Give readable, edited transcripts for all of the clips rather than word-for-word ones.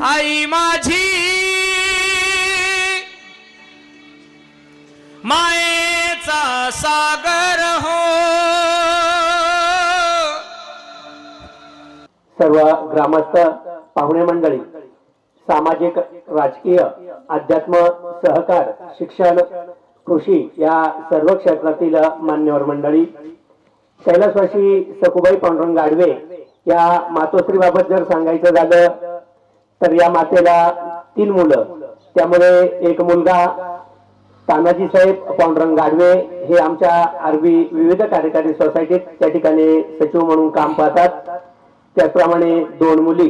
आई माझी मायेचा सागर हो। सर्व ग्रामस्थ पाहुणे मंडळी, सामाजिक राजकीय अध्यात्म सहकार शिक्षण कृषी या सर्व क्षेत्रातील मान्यवर मंडळी, कैलासवासी सखुबाई पांडुरंग गाडवे या मातोश्रीबाबत जर सांगायचं झालं तर या मातेला 3 मुलं, त्यामुळे एक मुलगा तानाजी साहेब पांडुरंग गाडवे हे आमच्या आरबी विविध कार्यकारी सोसायटीत त्या ठिकाणी सचिव म्हणून काम पाहतात। त्याचप्रमाणे 2 मुली,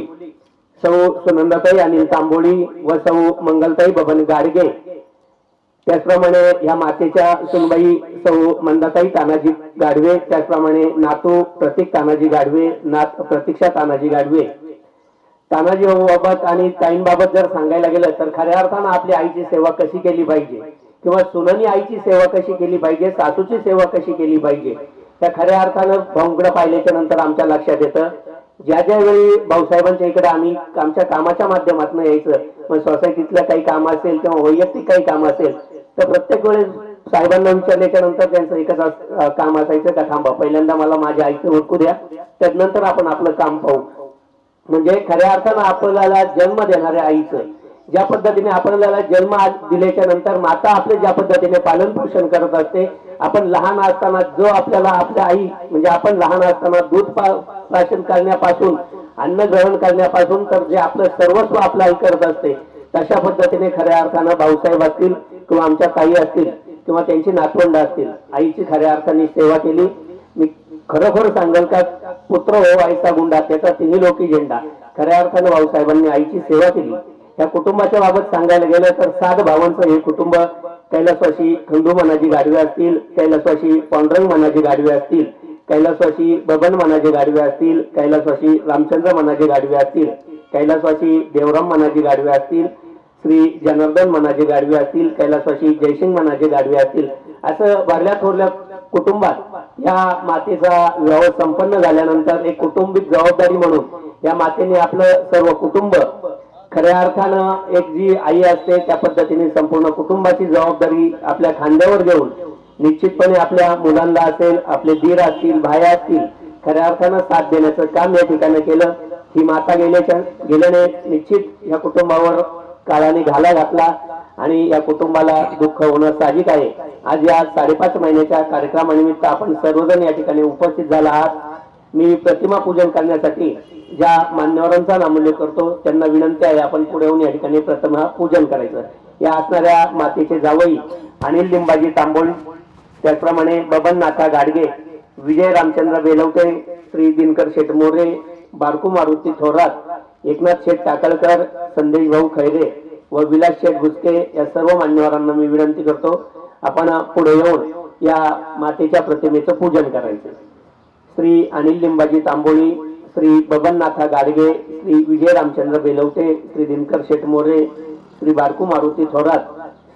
सौ सुनंदाताई अनिल तांबोळी व सौ मंगलताई बबन गाडगे। त्याचप्रमाणे या मातेच्या सुनबाई सौ मंदाताई तानाजी गाडवे, त्याचप्रमाणे नातू प्रतीक तानाजी गाडवे, नात प्रतीक्षा तानाजी गाडवे। तानाजी बाबत आणि ताईंबाबत जर सांगायला गेलं तर खऱ्या अर्थानं आपल्या आईची सेवा कशी केली पाहिजे किंवा सुनानी आईची सेवा कशी केली पाहिजे, सासूची सेवा कशी केली पाहिजे, त्या खऱ्या अर्थानं भाऊंकडे पाहिल्याच्या नंतर आमच्या लक्षात येतं। ज्या ज्या वेळी भाऊसाहेबांच्या इकडे आम्ही आमच्या कामाच्या माध्यमातून यायचं, मग सोसायटीतलं काही काम असेल किंवा वैयक्तिक काही काम असेल तर प्रत्येक वेळेस साहेबांना विचारल्याच्या नंतर त्यांचं एकच काम असायचं का थांबा, पहिल्यांदा मला माझ्या आईचं ओळखू द्या, त्यानंतर आपण आपलं काम पाहू। म्हणजे खऱ्या अर्थानं आपल्याला जन्म देणाऱ्या आईचं ज्या पद्धतीने आपल्याला जन्म दिल्याच्या नंतर माता आपले ज्या पद्धतीने पालन पोषण करत असते, आपण लहान असताना जो आपल्याला आपल्या आई म्हणजे आपण लहान असताना दूध प्राशन करण्यापासून अन्न ग्रहण करण्यापासून तर जे आपलं सर्वस्व आपलं आई करत असते, तशा पद्धतीने खऱ्या अर्थानं भाऊसाहेब असतील किंवा आमच्या ताई असतील किंवा त्यांची नातवंड असतील, आईची खऱ्या अर्थाने सेवा केली। मी खरोखर सांगेल का पुत्र हो आईचा गुंडा त्याचा 3 लोकी झेंडा, खऱ्या अर्थाने भाऊसाहेबांनी आईची सेवा केली। या कुटुंबाच्या बाबत सांगायला गेलं तर 7 भावांचं हे कुटुंब, कैलासवासी खंडू मनाजी गाडवे असतील, कैलासवासी पांडुरंग मनाजी गाडवे असतील, कैलासवासी बबन मनाजी गाडवे असतील, कैलासवासी रामचंद्र मनाजी गाडवे असतील, कैलासवासी देवराम मनाजी गाडवे असतील, श्री जनार्दन मनाजी गाडवे असतील, कैलासवासी जयसिंग मनाजी गाडवे असतील, असं भरल्या थोरल्या कुटुंबात या मातेचा विवाह संपन्न झाल्यानंतर एक कौटुंबिक जबाबदारी म्हणून या मातेने आपलं सर्व कुटुंब खऱ्या अर्थानं एक जी आई असते त्या पद्धतीने संपूर्ण कुटुंबाची जबाबदारी आपल्या खांद्यावर घेऊन निश्चितपणे आपल्या मुलांना असेल, आपले दीर असतील, भाया असतील, खऱ्या अर्थानं साथ देण्याचं काम या ठिकाणी केलं। ही माता गेल्याने निश्चित या कुटुंबावर काळाने घाला घातला आणि या कुटुंबाला दुःख होणं साहजिक आहे। आज या 5.5 महिन्याच्या कार्यक्रमानिमित्त आपण सर्वजण या ठिकाणी उपस्थित झाला आहात। मी प्रतिमा पूजन करण्यासाठी ज्या मान्यवरांचा नामोल्लेख करतो त्यांना विनंती आहे आपण पुढे येऊन या ठिकाणी प्रतिमा पूजन करायचं। या असणाऱ्या मातेचे जावई अनिल लिंबाजी तांबोळी, त्याचप्रमाणे बबन नाथा गाडगे, विजय रामचंद्र बेलवते, श्री दिनकर शेठ मोरे, बारकू मारुती थोरात, एकनाथ शेठ टाकळकर, संदेश भाऊ खैरे व विलास शेठ भुसके या सर्व मान्यवरांना मी विनंती करतो आपण पुढे येऊन या मातेच्या प्रतिमेचं पूजन करायचं। श्री अनिल लिंबाजी तांबोळी, श्री बबननाथा गाडगे, श्री विजय रामचंद्र बेलवते, श्री दिनकर शेठ मोरे, श्री बारकू मारुती थोरात,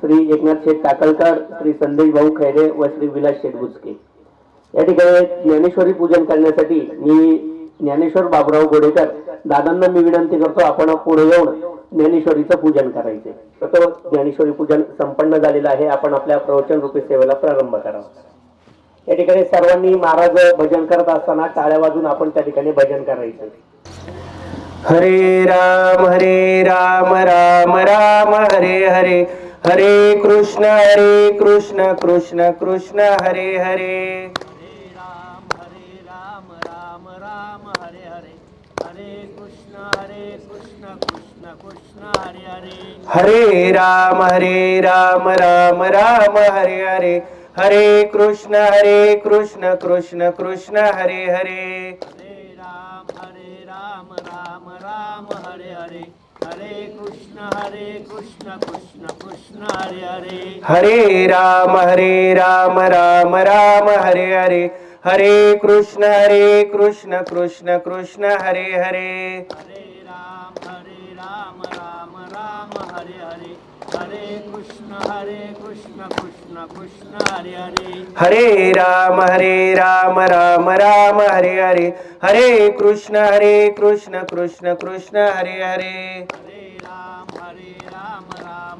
श्री एकनाथ शेठ टाकळकर, श्री संदेश भाऊ खैरे व श्री विलास शेठ भुसके या ठिकाणी ज्ञानेश्वरी पूजन करण्यासाठी मी ज्ञानेश्वर बाबुराव गोडेकर दादांना मी विनंती करतो आपण पुढे येऊन ज्ञानेश्वरीचं पूजन करायचे। तर ज्ञानेश्वरी पूजन संपन्न झालेलं आहे, आपण आपल्या प्रवचन रूपी सेवेला प्रारंभ करावा। या ठिकाणी सर्वांनी महाराज भजन करत असताना टाळ्या वाजून आपण त्या ठिकाणी भजन करायचं। हरे राम राम राम हरे हरे, हरे कृष्ण कृष्ण कृष्ण हरे हरे। हरे राम राम राम हरे हरे, हरे कृष्ण कृष्ण कृष्ण हरे हरे। हरे राम राम हरे हरे, हरे कृष्ण कृष्ण कृष्ण हरे हरे। हरे राम राम हरे हरे, हरे कृष्ण कृष्ण कृष्ण हरे हरे। हरे राम राम हरे हरे, हरे कृष्ण कृष्ण कृष्ण हरे हरे। हरे राम राम हरे हरे, हरे कृष्ण कृष्ण कृष्ण हरे हरे। हरे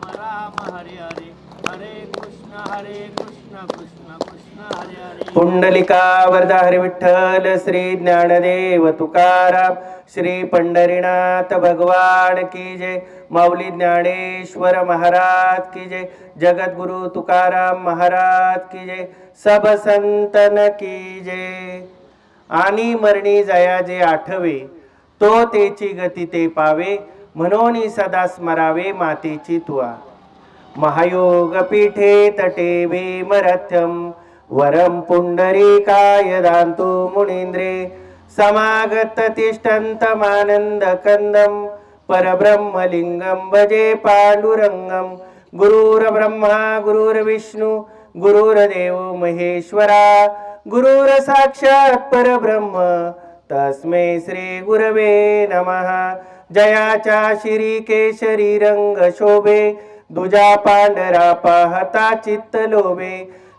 राम हरे हरे हरे कृष्ण कृष्ण कृष्ण हरे हरे पुंडलिका वरदा हरी विठ्ठल श्री ज्ञानदेव तुकाराम श्री पंढरीनाथ भगवान की जय माऊली ज्ञानेश्वर महाराज की जय जगद्गुरु तुकाराम महाराज की जय सब संतन की जय। आणि मरणी जया जे आठवे तो तेची गती ते पावे म्हणून सदा स्मरावे मातेची तुआ महायोग पीठे तटे भीमरथ्यम वरम पुंडरीकाय दान्तु मुनीन्द्रे समागत तिष्ठन्तमानन्द कंदम परब्रह्मलिंगम भजे पांडुरंगम गुरुर्ब्रह्मा गुरुर्विष्णु गुरुर्देव महेश्वरा गुरुर साक्षात परब्रह्म तस्मै श्री गुरवे नमः। जयाचा श्री केशरी रंग शोभे दुजा पांढरा पाहता चित्त लोभे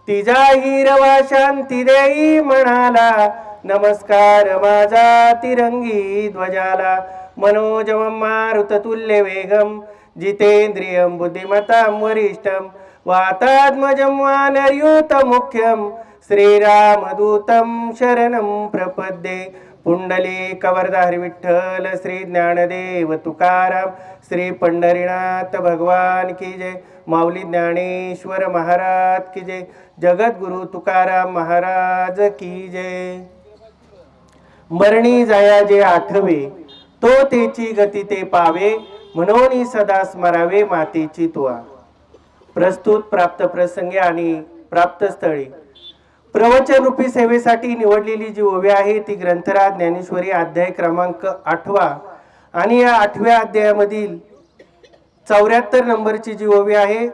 तिजा हिरवा शांती देई म्हणाला नमस्कार माझा तिरंगी ध्वजाला मनोजवं मारुततुल्य वेगम जितेंद्रियं बुद्धिमतां वरिष्ठं वातात्मजं वानरयूत मुख्यं श्रीरामदूतं शरणं प्रपद्ये पुंडलिक वरदा हरी विठ्ठल श्री ज्ञानदेव तुकाराम श्री पंढरीनाथ भगवान की जय माऊली ज्ञानेश्वर महाराज की जय जगद्गुरु तुकाराम महाराज की जय। मरणी जाया जे आठवे तो तेची गती ते पावे म्हणून सदा स्मरावे मातेची तुआ। प्रस्तुत प्राप्त प्रसंगी आणि प्राप्त स्थळी प्रवचन रूपी सेवेसाठी निवडलेली जी ओवी आहे ती ग्रंथराज ज्ञानेश्वरी अध्याय क्रमांक 8 आणि या 8व्या अध्यायामधील 74 नंबरची जी ओवी आहे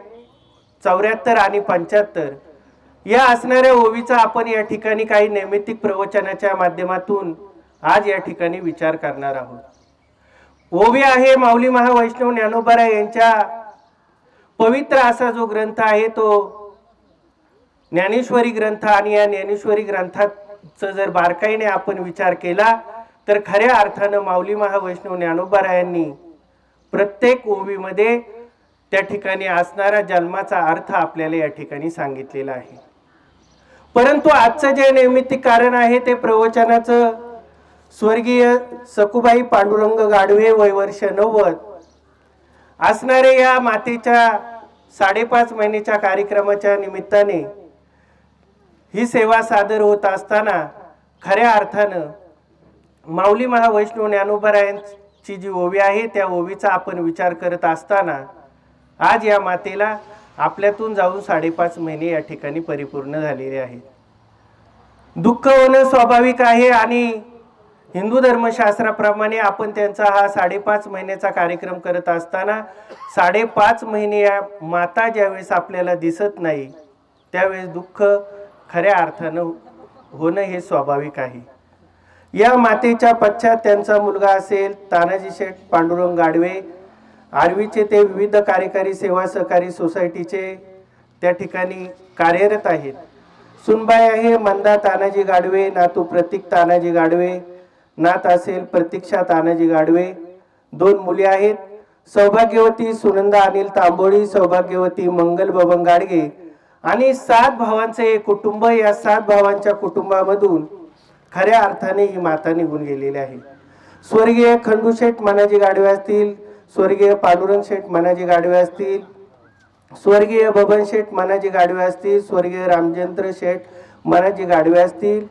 74 आणि 75 या असणाऱ्या ओवीचा आपण या ठिकाणी काही नैमित्तिक प्रवचनाच्या माध्यमातून आज या ठिकाणी विचार करणार आहोत। ओवी आहे माऊली महावैष्णव ज्ञानोबा यांच्या पवित्र असा जो ग्रंथ आहे तो ज्ञानेश्वरी ग्रंथ आणि या ज्ञानेश्वरी ग्रंथाचा जर बारकाईने आपण विचार केला तर खऱ्या अर्थाने माऊली महावैष्णव ज्ञानोबा यांनी प्रत्येक ओवीमध्ये त्या ठिकाणी असणारा जन्माचा अर्थ आपल्याला या ठिकाणी सांगितलेला आहे। परंतु आजचं जे नैमित्तिक कारण आहे ते प्रवचनाचं स्वर्गीय सकुबाई पांडुरंग गाडवे वय वर्ष 90 असणारे या मातेच्या 5.5 महिन्याच्या कार्यक्रमाच्या निमित्ताने ही सेवा सादर होत असताना खऱ्या अर्थानं माऊली महावैष्णव ज्ञानोबा यांची जी ओवी आहे त्या ओवीचा आपण विचार करत असताना आज या मातेला आपल्यातून जाऊन 5.5 महिने या ठिकाणी परिपूर्ण झालेले आहेत। दुःख होणं स्वाभाविक आहे आणि हिंदू धर्मशास्त्राप्रमाणे आपण त्यांचा हा 5.5 महिन्याचा कार्यक्रम करत असताना 5.5 महिने या माता ज्यावेळेस आपल्याला दिसत नाही त्यावेळेस दुःख खऱ्या अर्थानं होणं हे स्वाभाविक आहे। या मातेच्या पश्चात त्यांचा मुलगा असेल तानाजी शेठ पांडुरंग गाडवे आर्वीचे ते विविध कार्यकारी सेवा सहकारी सोसायटीचे त्या ठिकाणी कार्यरत आहेत। सुनबाई आहे मंदा तानाजी गाडवे नातू प्रतीक तानाजी गाडवे नात असेल प्रतीक्षा तानाजी गाडवे 2 मुली आहेत सौभाग्यवती सुनंदा अनिल तांबोळी सौभाग्यवती मंगल बबन गाडगे आणि 7 भावांचे एक कुटुंब। या 7 भावांच्या कुटुंबामधून खऱ्या अर्थाने ही माता निघून गेलेली आहे। स्वर्गीय खंडू शेठ मनाजी गाडवे असतील स्वर्गीय पांडुरंग शेठ मनाजी गाडवे असतील स्वर्गीय बबन शेठ मनाजी गाडवे असतील स्वर्गीय रामचंद्र शेठ मनाजी गाडवे असतील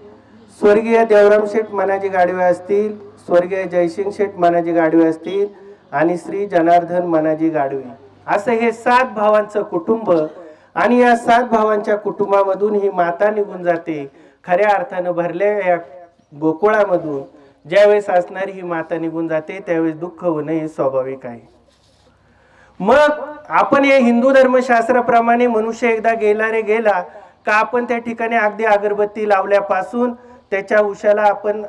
स्वर्गीय देवराम शेठ मनाजी गाडवे असतील स्वर्गीय जयसिंग शेठ मनाजी गाडवे असतील आणि श्री जनार्दन मनाजी गाडवे असं हे 7 भावांचं कुटुंब आणि या 7 भावांच्या कुटुंबामधून ही माता निघून जाते। खऱ्या अर्थानं भरल्या या गोकुळामधून ज्यावेळेस असणारी ही माता निघून जाते त्यावेळेस दुःख होणं हे स्वाभाविक आहे। मग आपण या हिंदू धर्मशास्त्राप्रमाणे मनुष्य एकदा गेला रे गेला का आपण त्या ठिकाणी अगदी अगरबत्ती लावल्यापासून त्याच्या उशाला आपण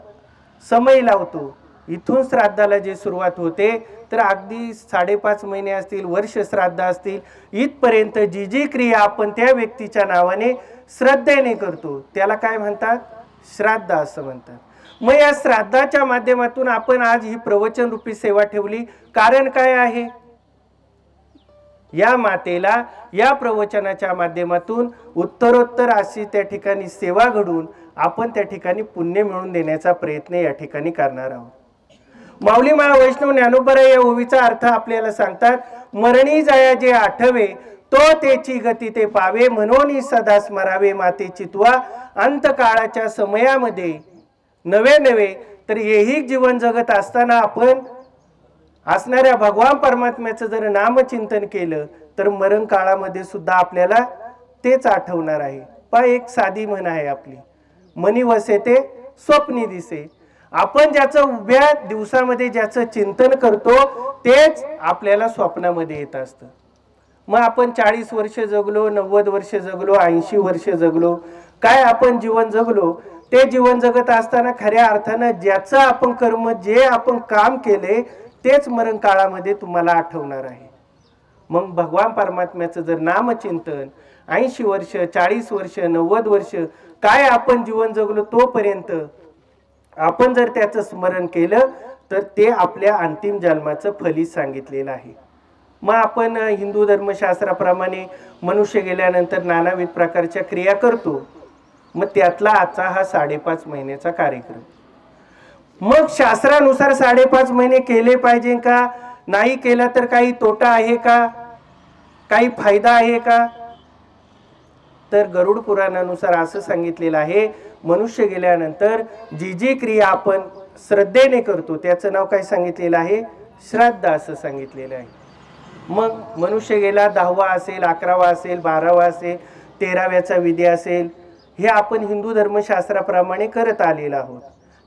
समय लावतो। इथून श्राद्धाला जे सुरुवात होते तर अगदी 5.5 महिने असतील वर्ष श्राद्ध असतील इथपर्यंत जी जी क्रिया आपण त्या व्यक्तीच्या नावाने श्रद्धेने करतो त्याला काय म्हणतात श्राद्ध असं म्हणतात। मग या श्राद्धाच्या माध्यमातून आपण आज ही प्रवचन रूपी सेवा ठेवली कारण काय आहे या मातेला या प्रवचनाच्या माध्यमातून उत्तरोत्तर अशी त्या ठिकाणी सेवा घडून आपण त्या ठिकाणी पुण्य मिळवून देण्याचा प्रयत्न या ठिकाणी करणार आहोत. माऊली महा वैष्णव ज्ञानोबराय या ओवीचा अर्थ आपल्याला सांगतात, मरणी जाया जे आठवे तो त्याची गती ते पावे, म्हणून सदा स्मरावे मातेची तुवा. अंतकाळाच्या समयामध्ये नवे नवे तर हेही जीवन जगत असताना आपण असणाऱ्या भगवान परमात्म्याचं जर नामचिंतन केलं तर मरण काळामध्ये सुद्धा आपल्याला तेच आठवणार आहे. पहा, एक साधी म्हण आहे आपली, मनी वसे ते स्वप्नी दिसे. आपण ज्याचं उभ्या दिवसामध्ये ज्याचं चिंतन करतो तेच आपल्याला स्वप्नामध्ये येत असतं. मग आपण 40 वर्ष जगलो, 90 वर्ष जगलो, 80 वर्ष जगलो, काय आपण जीवन जगलो, ते जीवन जगत असताना खऱ्या अर्थानं ज्याचं आपण कर्म, जे आपण काम केले तेच मरण काळामध्ये तुम्हाला आठवणार आहे. मग भगवान परमात्म्याचं जर नामचिंतन 80 वर्ष, 40 वर्ष, 90 वर्ष काय आपण जीवन जगलो तोपर्यंत आपण जर त्याचं स्मरण केलं तर ते आपल्या अंतिम जन्माचं फलित सांगितलेलं आहे. मग आपण हिंदू धर्मशास्त्राप्रमाणे मनुष्य गेल्यानंतर नानाविध प्रकारच्या क्रिया करतो. मग त्यातला आजचा हा 5.5 महिन्याचा कार्यक्रम. मग शास्त्रानुसार 5.5 महिने केले पाहिजे का, नाही केला तर काही तोटा आहे का, काही फायदा आहे का? तर गरुड पुराणानुसार असं सांगितलेलं आहे, मनुष्य गेल्यानंतर जी जी क्रिया आपण श्रद्धेने करतो त्याचं नाव काय सांगितलेलं आहे, श्राद्ध असं सांगितलेलं आहे. मग मनुष्य गेला 10वा असेल, 11वा असेल, 12वा असेल, 13व्याचा विधी असेल, हे आपण हिंदू धर्मशास्त्राप्रमाणे करत आलेलो आहोत.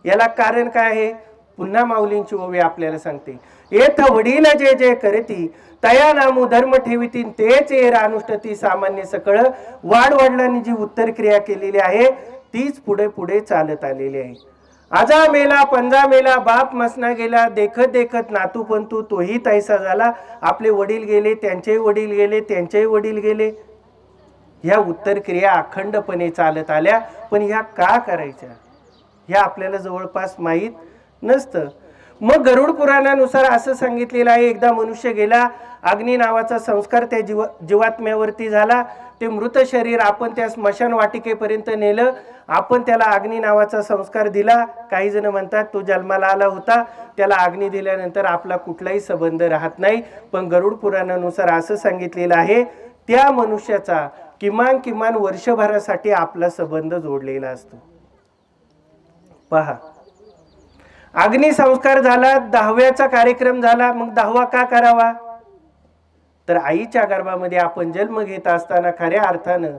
याला कारण काय आहे? पुन्हा माऊलींची ओवी आपल्याला सांगते, येथ वडील जे जे करती तया नामू धर्म ठेविती तेच एरा अनुष्ठती. सामान्य सकळ वाडवडिलांनी जी उत्तर क्रिया केलेली आहे तीच पुढे पुढे चालत आलेली आहे. आजा मेला पंजा मेला बाप मसना गेला, देखत देखत नातू पंतू तोही तैसा झाला. आपले वडील गेले, त्यांचेही वडील गेले, त्यांचेही वडील गेले. ह्या उत्तर क्रिया अखंडपणे चालत आल्या, पण ह्या का करायच्या ह्या आपल्याला जवळपास माहीत नसतं. मग गरुड पुराणानुसार असं सांगितलेलं आहे, एकदा मनुष्य गेला, अग्नी नावाचा संस्कार त्या जीवात्म्यावरती झाला. ते मृत शरीर आपण त्या स्मशान वाटिकेपर्यंत नेलं, आपण त्याला अग्नी नावाचा संस्कार दिला. काही जण म्हणतात तो जन्माला आला होता, त्याला अग्नी दिल्यानंतर आपला कुठलाही संबंध राहत नाही. पण गरुड पुराणानुसार असं सांगितलेलं आहे, त्या मनुष्याचा किमान वर्षभरासाठी आपला संबंध जोडलेला असतो. पहा, अग्निसंस्कार झाला, 10व्याचा कार्यक्रम झाला. मग 10वा का करावा? तर आईच्या गर्भामध्ये आपण जन्म घेत असताना खऱ्या अर्थानं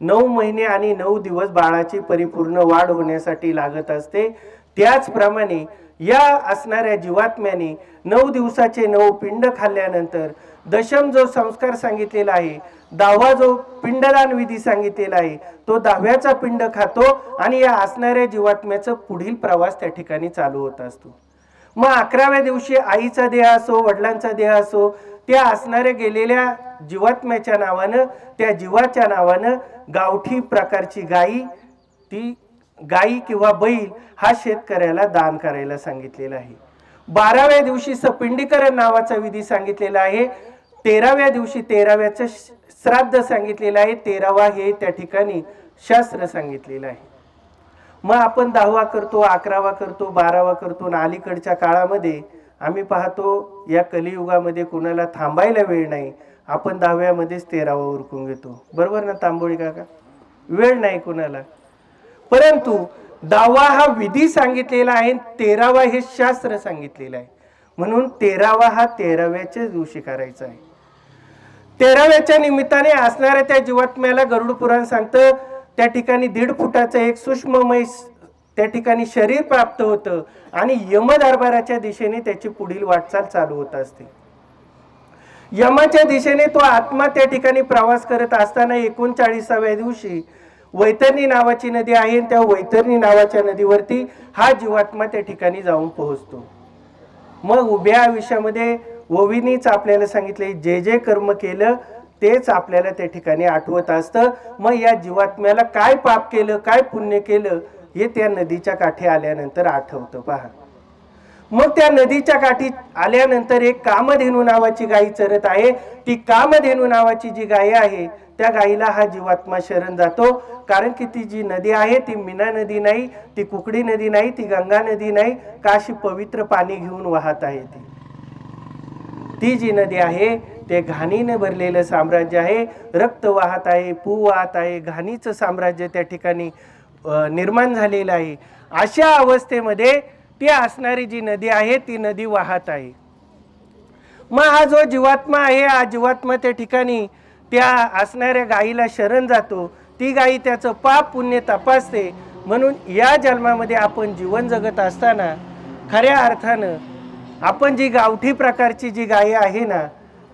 9 महिने आणि 9 दिवस बाळाची परिपूर्ण वाढ होण्यासाठी लागत असते. त्याचप्रमाणे या असणाऱ्या जीवात्म्याने 9 दिवसाचे 9 पिंड खाल्ल्यानंतर दशम जो संस्कार सांगितलेला आहे, 10वा जो पिंडदान विधी सांगितलेला आहे, तो 10व्याचा पिंड खातो आणि या असणाऱ्या जीवात्म्याचा पुढील प्रवास त्या ठिकाणी चालू होत असतो. मग 11व्या दिवशी आईचा देह असो, वडिलांचा देह असो, त्या असणाऱ्या गेलेल्या जीवात्म्याच्या नावानं, त्या जीवाच्या नावानं गावठी प्रकारची गाई, ती गाई किंवा बैल हा शेतकऱ्याला दान करायला सांगितलेला आहे. 12व्या दिवशी सपिंडीकरण नावाचा विधी सांगितलेला आहे. 13व्या दिवशी 13व्याचं श्राद्ध सांगितलेलं आहे. 13वा हे त्या ठिकाणी शास्त्र सांगितलेलं आहे. मग आपण 10वा करतो, 11वा करतो, 12वा करतो. आणि अलीकडच्या काळामध्ये आम्ही पाहतो या कलियुगामध्ये कुणाला थांबायला वेळ नाही, आपण 10व्यामध्येच 13वा उरकून घेतो. बरोबर ना तांबोळी काका? वेळ नाही कुणाला. परंतु 10वा हा विधी सांगितलेला आहे, 13वा हे शास्त्र सांगितलेलं आहे. म्हणून 13वा हा 13व्याच्या दिवशी करायचा आहे. 13व्याच्या निमित्ताने असणाऱ्या त्या जीवात्म्याला गरुड पुराण सांगतं, त्या ठिकाणी 1.5 फुटाचं एक सूक्ष्ममय त्या ठिकाणी शरीर प्राप्त होतं आणि यमदरबाराच्या दिशेने त्याची पुढील वाटचाल चालू होत असते. यमाच्या दिशेने तो आत्मा त्या ठिकाणी प्रवास करत असताना 39व्या दिवशी वैतरणी नावाची नदी आहे, त्या वैतरणी नावाच्या नदीवरती हा जीवात्मा त्या ठिकाणी जाऊन पोहोचतो. मग उभ्या आयुष्यामध्ये ओवीनीच आपल्याला सांगितले, जे जे कर्म केलं तेच आपल्याला त्या ठिकाणी आठवत असतं. मग या जीवात्म्याला काय पाप केलं, काय पुण्य केलं हे त्या नदीच्या काठी आल्यानंतर आठवतं. पहा, मग त्या नदीच्या काठी आल्यानंतर एक कामधेनू नावाची गाई चरत आहे. ती कामधेनू नावाची जी गाय आहे त्या गाईला हा जीवात्मा शरण जातो. कारण की ती जी नदी आहे ती मीना नदी नाही, ती कुकडी नदी नाही, ती गंगा नदी नाही, काशी पवित्र पाणी घेऊन वाहत आहे. ती जी नदी आहे ते घाणीने भरलेलं साम्राज्य आहे. रक्त वाहत आहे, पू वाहत आहे, घाणीचं साम्राज्य त्या ठिकाणी निर्माण झालेलं आहे. अशा अवस्थेमध्ये ती असणारी जी नदी आहे ती नदी वाहत आहे. मग हा जो जीवात्मा आहे, हा जीवात्मा त्या ठिकाणी त्या असणाऱ्या गाईला शरण जातो. ती गाई त्याचं पाप पुण्य तपासते. म्हणून या जन्मामध्ये आपण जीवन जगत असताना खऱ्या अर्थानं आपण जी गावठी प्रकारची जी गाय आहे ना,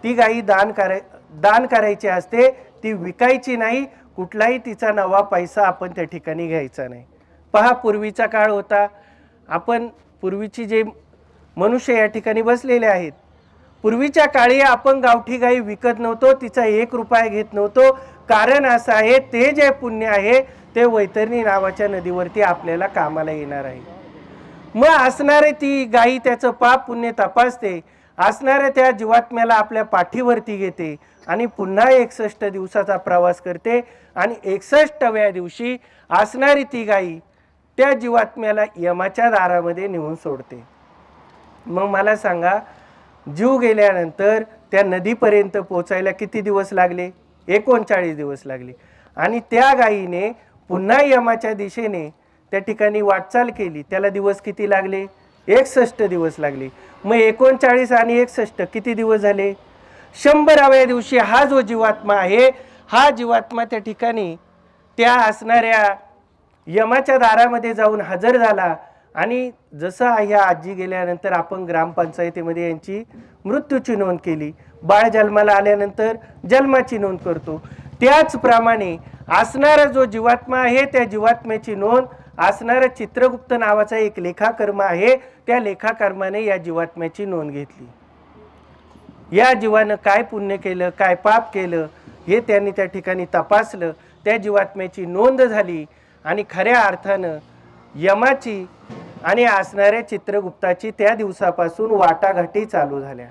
ती गाई दान करायची असते. ती विकायची नाही. कुठलाही तिचा नवा पैसा आपण त्या ठिकाणी घ्यायचा नाही. पहा, पूर्वीचा काळ होता. आपण पूर्वीची जे मनुष्य या ठिकाणी बसलेले आहेत, पूर्वीच्या काळी आपण गावठी गाई विकत नव्हतो, तिचा 1 रुपया घेत नव्हतो. कारण असं आहे, ते जे पुण्य आहे ते वैतरणी नावाच्या नदीवरती आपल्याला कामाला येणार आहे. मग असणारे ती गाई त्याचं पाप पुण्य तपासते. असणाऱ्या त्या जीवात्म्याला आपल्या पाठीवरती घेते आणि पुन्हा 61 दिवसाचा प्रवास करते. आणि 61व्या दिवशी असणारी ती गाई त्या जीवात्म्याला यमाच्या दारामध्ये नेऊन सोडते. मग मला सांगा, जीव गेल्यानंतर त्या नदीपर्यंत पोचायला किती दिवस लागले? 39 दिवस लागले. आणि त्या गायीने पुन्हा यमाच्या दिशेने त्या ठिकाणी वाटचाल केली. त्याला दिवस किती लागले? 61 दिवस लागले. मग 39 आणि 61 किती दिवस झाले? 100व्या दिवशी हा जो जीवात्मा आहे, हा जीवात्मा त्या ठिकाणी त्या असणाऱ्या यमाच्या दारामध्ये जाऊन हजर झाला. आणि जसं ह्या आजी गेल्यानंतर आपण ग्रामपंचायतीमध्ये यांची मृत्यूची नोंद केली, बाळ जन्माला आल्यानंतर जन्माची नोंद करतो, त्याचप्रमाणे असणारा जो जीवात्मा आहे त्या जीवात्म्याची नोंद असणारा चित्रगुप्त नावाचा एक लेखाकर्म आहे, त्या लेखाकर्माने या जीवात्म्याची नोंद घेतली. या जीवानं काय पुण्य केलं, काय पाप केलं हे त्यांनी त्या ठिकाणी तपासलं. त्या जीवात्म्याची नोंद झाली आणि खऱ्या अर्थानं यमाची आणि असणाऱ्या चित्रगुप्ताची त्या दिवसापासून वाटाघाटी चालू झाल्या.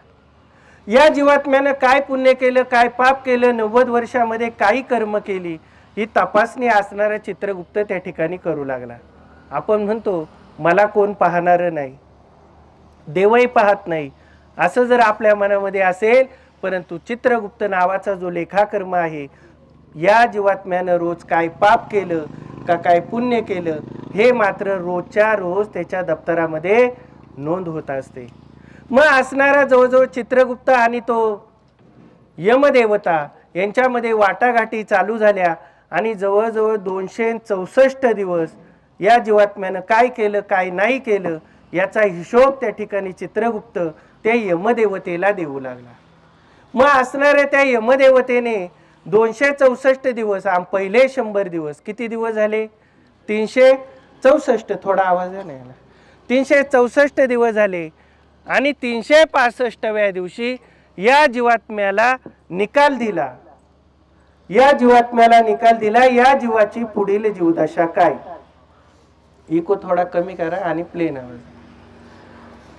या जीवात्म्यानं काय पुण्य केलं, काय पाप केलं, 90 वर्षामध्ये काही कर्म केली, ही तपासणी असणारा चित्रगुप्त त्या ठिकाणी करू लागला. आपण म्हणतो मला कोण पाहणारं नाही, देवही पाहत नाही, असं जर आपल्या मनामध्ये असेल, परंतु चित्रगुप्त नावाचा जो लेखाकर्म आहे, या जीवात्म्यानं रोज काय पाप केलं का काय पुण्य केलं हे मात्र रोजच्या रोज त्याच्या दप्तरामध्ये नोंद होत असते. मग असणारा जवळजवळ चित्रगुप्त आणि तो यमदेवता यांच्यामध्ये वाटाघाटी चालू झाल्या. आणि जवळजवळ 264 दिवस या जीवात्म्यानं काय केलं काय नाही केलं याचा हिशोब त्या ठिकाणी चित्रगुप्त त्या यमदेवतेला देऊ लागला. मग असणाऱ्या त्या यमदेवतेने 264 दिवस आणि पहिले 100 दिवस किती दिवस झाले? 364. थोडा आवाज आहे ना, 364 दिवस झाले. आणि 365व्या दिवशी या जीवात्म्याला निकाल दिला. या जीवात्म्याला निकाल दिला. या जीवाची पुढील जीवदशा काय? इको थोडा कमी करा आणि प्लेन आवाज.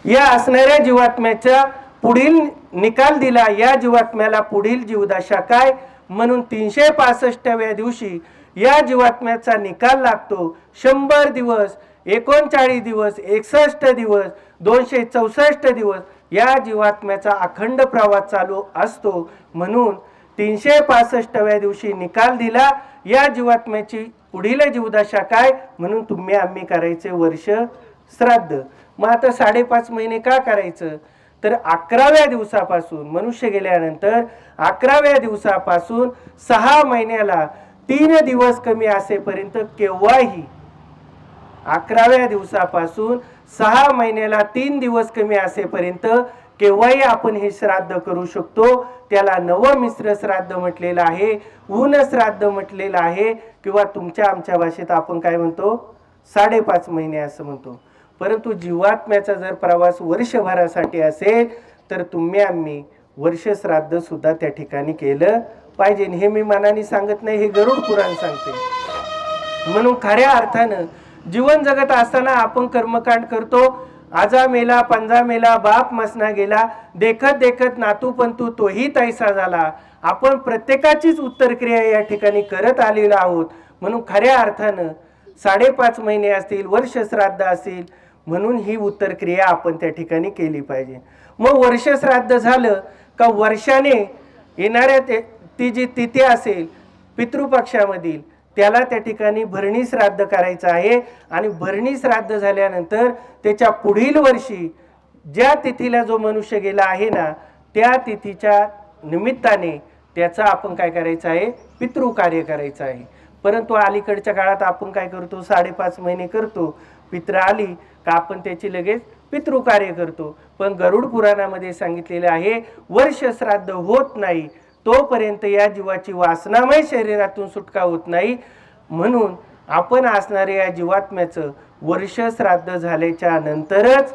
या असणाऱ्या जीवात्म्याचा पुढील निकाल दिला. या जीवात्म्याला पुढील जीवदशा काय म्हणून 365व्या दिवशी या जीवात्म्याचा निकाल लागतो. 100 दिवस, 39 दिवस, 61 दिवस, 264 दिवस या जीवात्म्याचा अखंड प्रवास चालू असतो. म्हणून 365व्या दिवशी निकाल दिला. या जीवात्म्याची पुढील जीवदशा काय म्हणून तुम्ही आम्ही करायचे वर्ष श्राद्ध. मग आता 5.5 महिने का करायचं? तर 11व्या दिवसापासून मनुष्य गेल्यानंतर 11व्या दिवसापासून 6 महिन्याला 3 दिवस कमी असेपर्यंत केव्हाही 11व्या दिवसापासून 6 महिन्याला 3 दिवस कमी असेपर्यंत केव्हाही आपण हे श्राद्ध करू शकतो. त्याला नवमिश्र श्राद्ध म्हटलेलं आहे, ऊन श्राद्ध म्हटलेलं आहे, किंवा तुमच्या आमच्या भाषेत आपण काय म्हणतो 5.5 महिने असं म्हणतो. परंतु जीवात्म्याचा जर प्रवास वर्षभरासाठी असेल तर तुम्ही आम्ही वर्ष श्राद्ध सुद्धा त्या ठिकाणी केलं पाहिजे. हे मी मनाने सांगत नाही, हे गरुड पुराण सांगते. म्हणून खऱ्या अर्थानं जीवन जगत असताना आपण कर्मकांड करतो आजा मेला पंजा मेला बाप मसना गेला, देखत देखत नातू पंतू तोही तैसा झाला. आपण प्रत्येकाचीच उत्तरक्रिया या ठिकाणी करत आलेलो आहोत. म्हणून खऱ्या अर्थानं 5.5 महिने असतील, वर्ष श्राद्ध असतील, म्हणून ही उत्तरक्रिया आपण त्या ठिकाणी केली पाहिजे. मग वर्ष श्राद्ध झालं का वर्षाने येणाऱ्या ती जी तिथी असेल पितृपक्षामधील त्याला त्या ठिकाणी भरणी श्राद्ध करायचं आहे. आणि भरणी श्राद्ध झाल्यानंतर त्याच्या पुढील वर्षी ज्या तिथीला जो मनुष्य गेला आहे ना, त्या तिथीच्या निमित्ताने त्याचा आपण काय करायचं आहे, पितृकार्य करायचं आहे. परंतु अलीकडच्या काळात आपण काय करतो, 5.5 महिने करतो, पित्र आली का आपण त्याची लगेच पितृकार्य करतो. पण गरुड पुराणामध्ये सांगितलेले आहे वर्ष श्राद्ध होत नाही तोपर्यंत या जीवाची वासनामय शरीरातून सुटका होत नाही. म्हणून आपण असणाऱ्या या जीवात्म्याचं वर्ष श्राद्ध झाल्याच्या नंतरच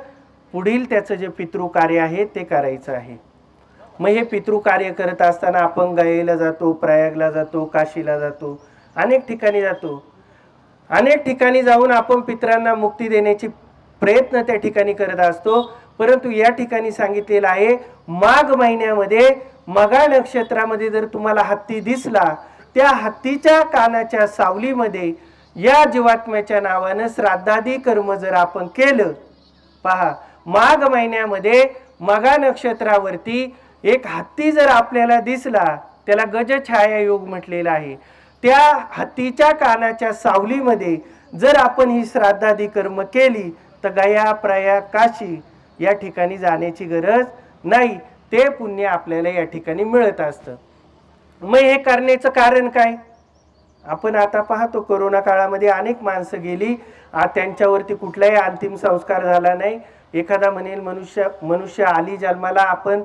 पुढील त्याचं जे पितृकार्य आहे ते करायचं आहे. मग हे पितृकार्य करत असताना आपण गयेला जातो, प्रयागला जातो, काशीला जातो, अनेक ठिकाणी जातो. अनेक ठिकाणी जाऊन आपण पितरांना मुक्ती देण्याची प्रयत्न त्या ठिकाणी करत असतो. परंतु या ठिकाणी सांगितलेलं आहे माघ महिन्यामध्ये मघा नक्षत्रामध्ये जर तुम्हाला हत्ती दिसला, त्या हत्तीच्या कानाच्या सावलीमध्ये या जीवात्म्याच्या नावानं श्राद्धादी कर्म जर आपण केलं, पहा माघ महिन्यामध्ये मघा नक्षत्रावरती एक हत्ती जर आपल्याला दिसला, त्याला गजछाया योग म्हटलेला आहे. त्या हत्तीच्या कानाच्या सावलीमध्ये जर आपण ही श्राद्धादी कर्म केली तर गया प्रयाग काशी या ठिकाणी जाण्याची गरज नाही, ते पुण्य आपल्याला या ठिकाणी मिळत असतं. मग हे करण्याचं कारण काय? आपण आता पाहतो कोरोना काळामध्ये अनेक माणसं गेली, त्यांच्यावरती कुठलाही अंतिम संस्कार झाला नाही. एखादा म्हणेल मनुष्य आली जन्माला, आपण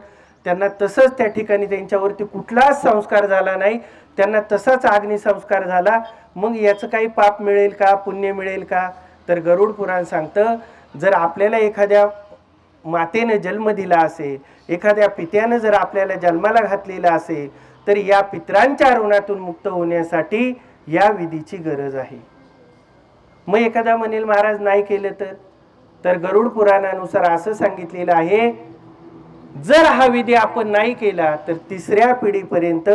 त्यांना तसंच त्या ठिकाणी त्यांच्यावरती कुठलाच संस्कार झाला नाही, त्यांना तसाच अग्निसंस्कार झाला. मग याचं काही पाप मिळेल का, पुण्य मिळेल का? तर गरुड पुराण सांगतं जर आपल्याला एखाद्या मातेने जन्म दिला असेल, एखाद्या पित्यानं जर आपल्याला जन्माला घातलेला असेल, तर या पितरांच्या ऋणातून मुक्त होण्यासाठी या विधीची गरज आहे. मग एखादा म्हणेल महाराज नाही केलं तर गरुड पुराणानुसार असं सांगितलेलं आहे जर हा विधी आपण नाही केला तर 3ऱ्या पिढीपर्यंत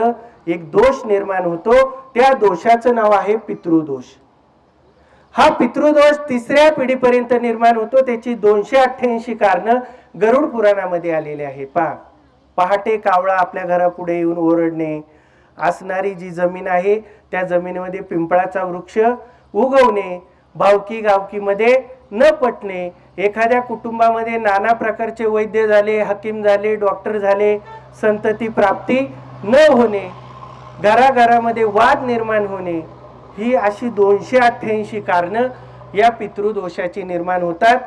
एक दोष निर्माण होतो. त्या दोषाचं नाव आहे पितृदोष. हा पितृदोष 3ऱ्या पिढीपर्यंत निर्माण होतो. त्याची 288 कारणं गरुड पुराणामध्ये आलेले आहे. पहाटे कावळा आपल्या घरापुढे येऊन ओरडणे, असणारी जी जमीन आहे त्या जमिनीमध्ये पिंपळाचा वृक्ष उगवणे, भावकी गावकीमध्ये न पटणे, एखाद्या कुटुंबामध्ये नाना प्रकारचे वैद्य झाले, हकीम झाले, डॉक्टर झाले, संतती प्राप्ती न होणे, घराघरामध्ये वाद निर्माण होणे, ही अशी 288 कारणं या पितृदोषाची निर्माण होतात.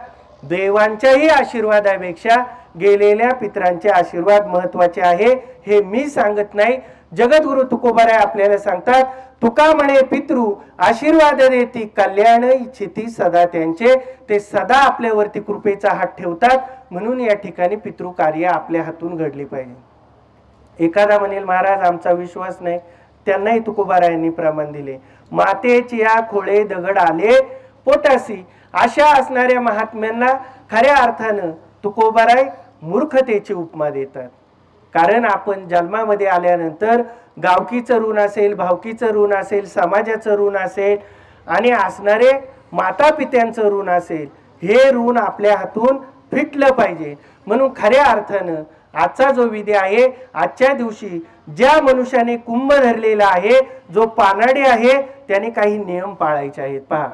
देवांच्याही आशीर्वादापेक्षा गेलेल्या पितरांचे आशीर्वाद महत्वाचे आहे, हे मी सांगत नाही. जगद्गुरु तुकोबाराय आपल्याला सांगतात, तुका म्हणे पितृ आशीर्वाद देती, कल्याण इच्छिती सदा त्यांचे. ते सदा आपल्यावरती कृपेचा हात ठेवतात. म्हणून या ठिकाणी पितृकार्य आपल्या हातून घडले पाहिजे. एखादा म्हणेल महाराज आमचा विश्वास नाही, त्यांनाही तुकोबारायांनी प्रमाण दिले, मातेची या खोळे दगड आले पोटासी. अशा असणाऱ्या महात्म्यांना खऱ्या अर्थानं तुकोबाराय मूर्खतेची उपमा देतात. कारण आपण जन्मामध्ये आल्यानंतर गावकीचं ऋण असेल, भावकीचं ऋण असेल, समाजाचं ऋण असेल आणि असणारे माता पित्यांचं ऋण असेल, हे ऋण आपल्या हातून फिटलं पाहिजे. म्हणून खऱ्या अर्थानं आजचा जो विधी आहे, आजच्या दिवशी ज्या मनुष्याने कुंभ धरलेला आहे, जो पानाडी आहे, त्याने काही नियम पाळायचे आहेत. पहा,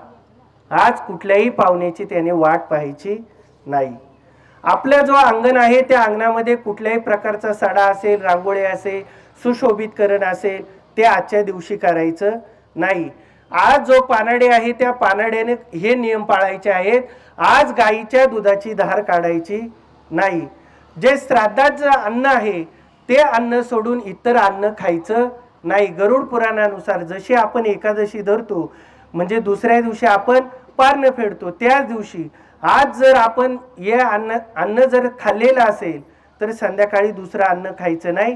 आज कुठल्याही पाहुण्याची त्याने वाट पाहायची नाही. आपलं जो अंगण आहे त्या अंगणामध्ये कुठल्याही प्रकारचा सडा असेल, रांगोळी असेल, सुशोभितकरण असेल, ते आजच्या दिवशी करायचं नाही. आज जो पानाडे आहे त्या पानाड्याने हे नियम पाळायचे आहेत. आज गाईच्या दुधाची धार काढायची नाही. जे श्राद्धाचं अन्न आहे ते अन्न सोडून इतर अन्न खायचं नाही. गरुड पुराणानुसार जशी आपण एकादशी धरतो, म्हणजे दुसऱ्या दिवशी आपण पारणं फेडतो, त्याच दिवशी आज जर आपण हे अन्न जर खाल्लेलं असेल तर संध्याकाळी दुसरं अन्न खायचं नाही.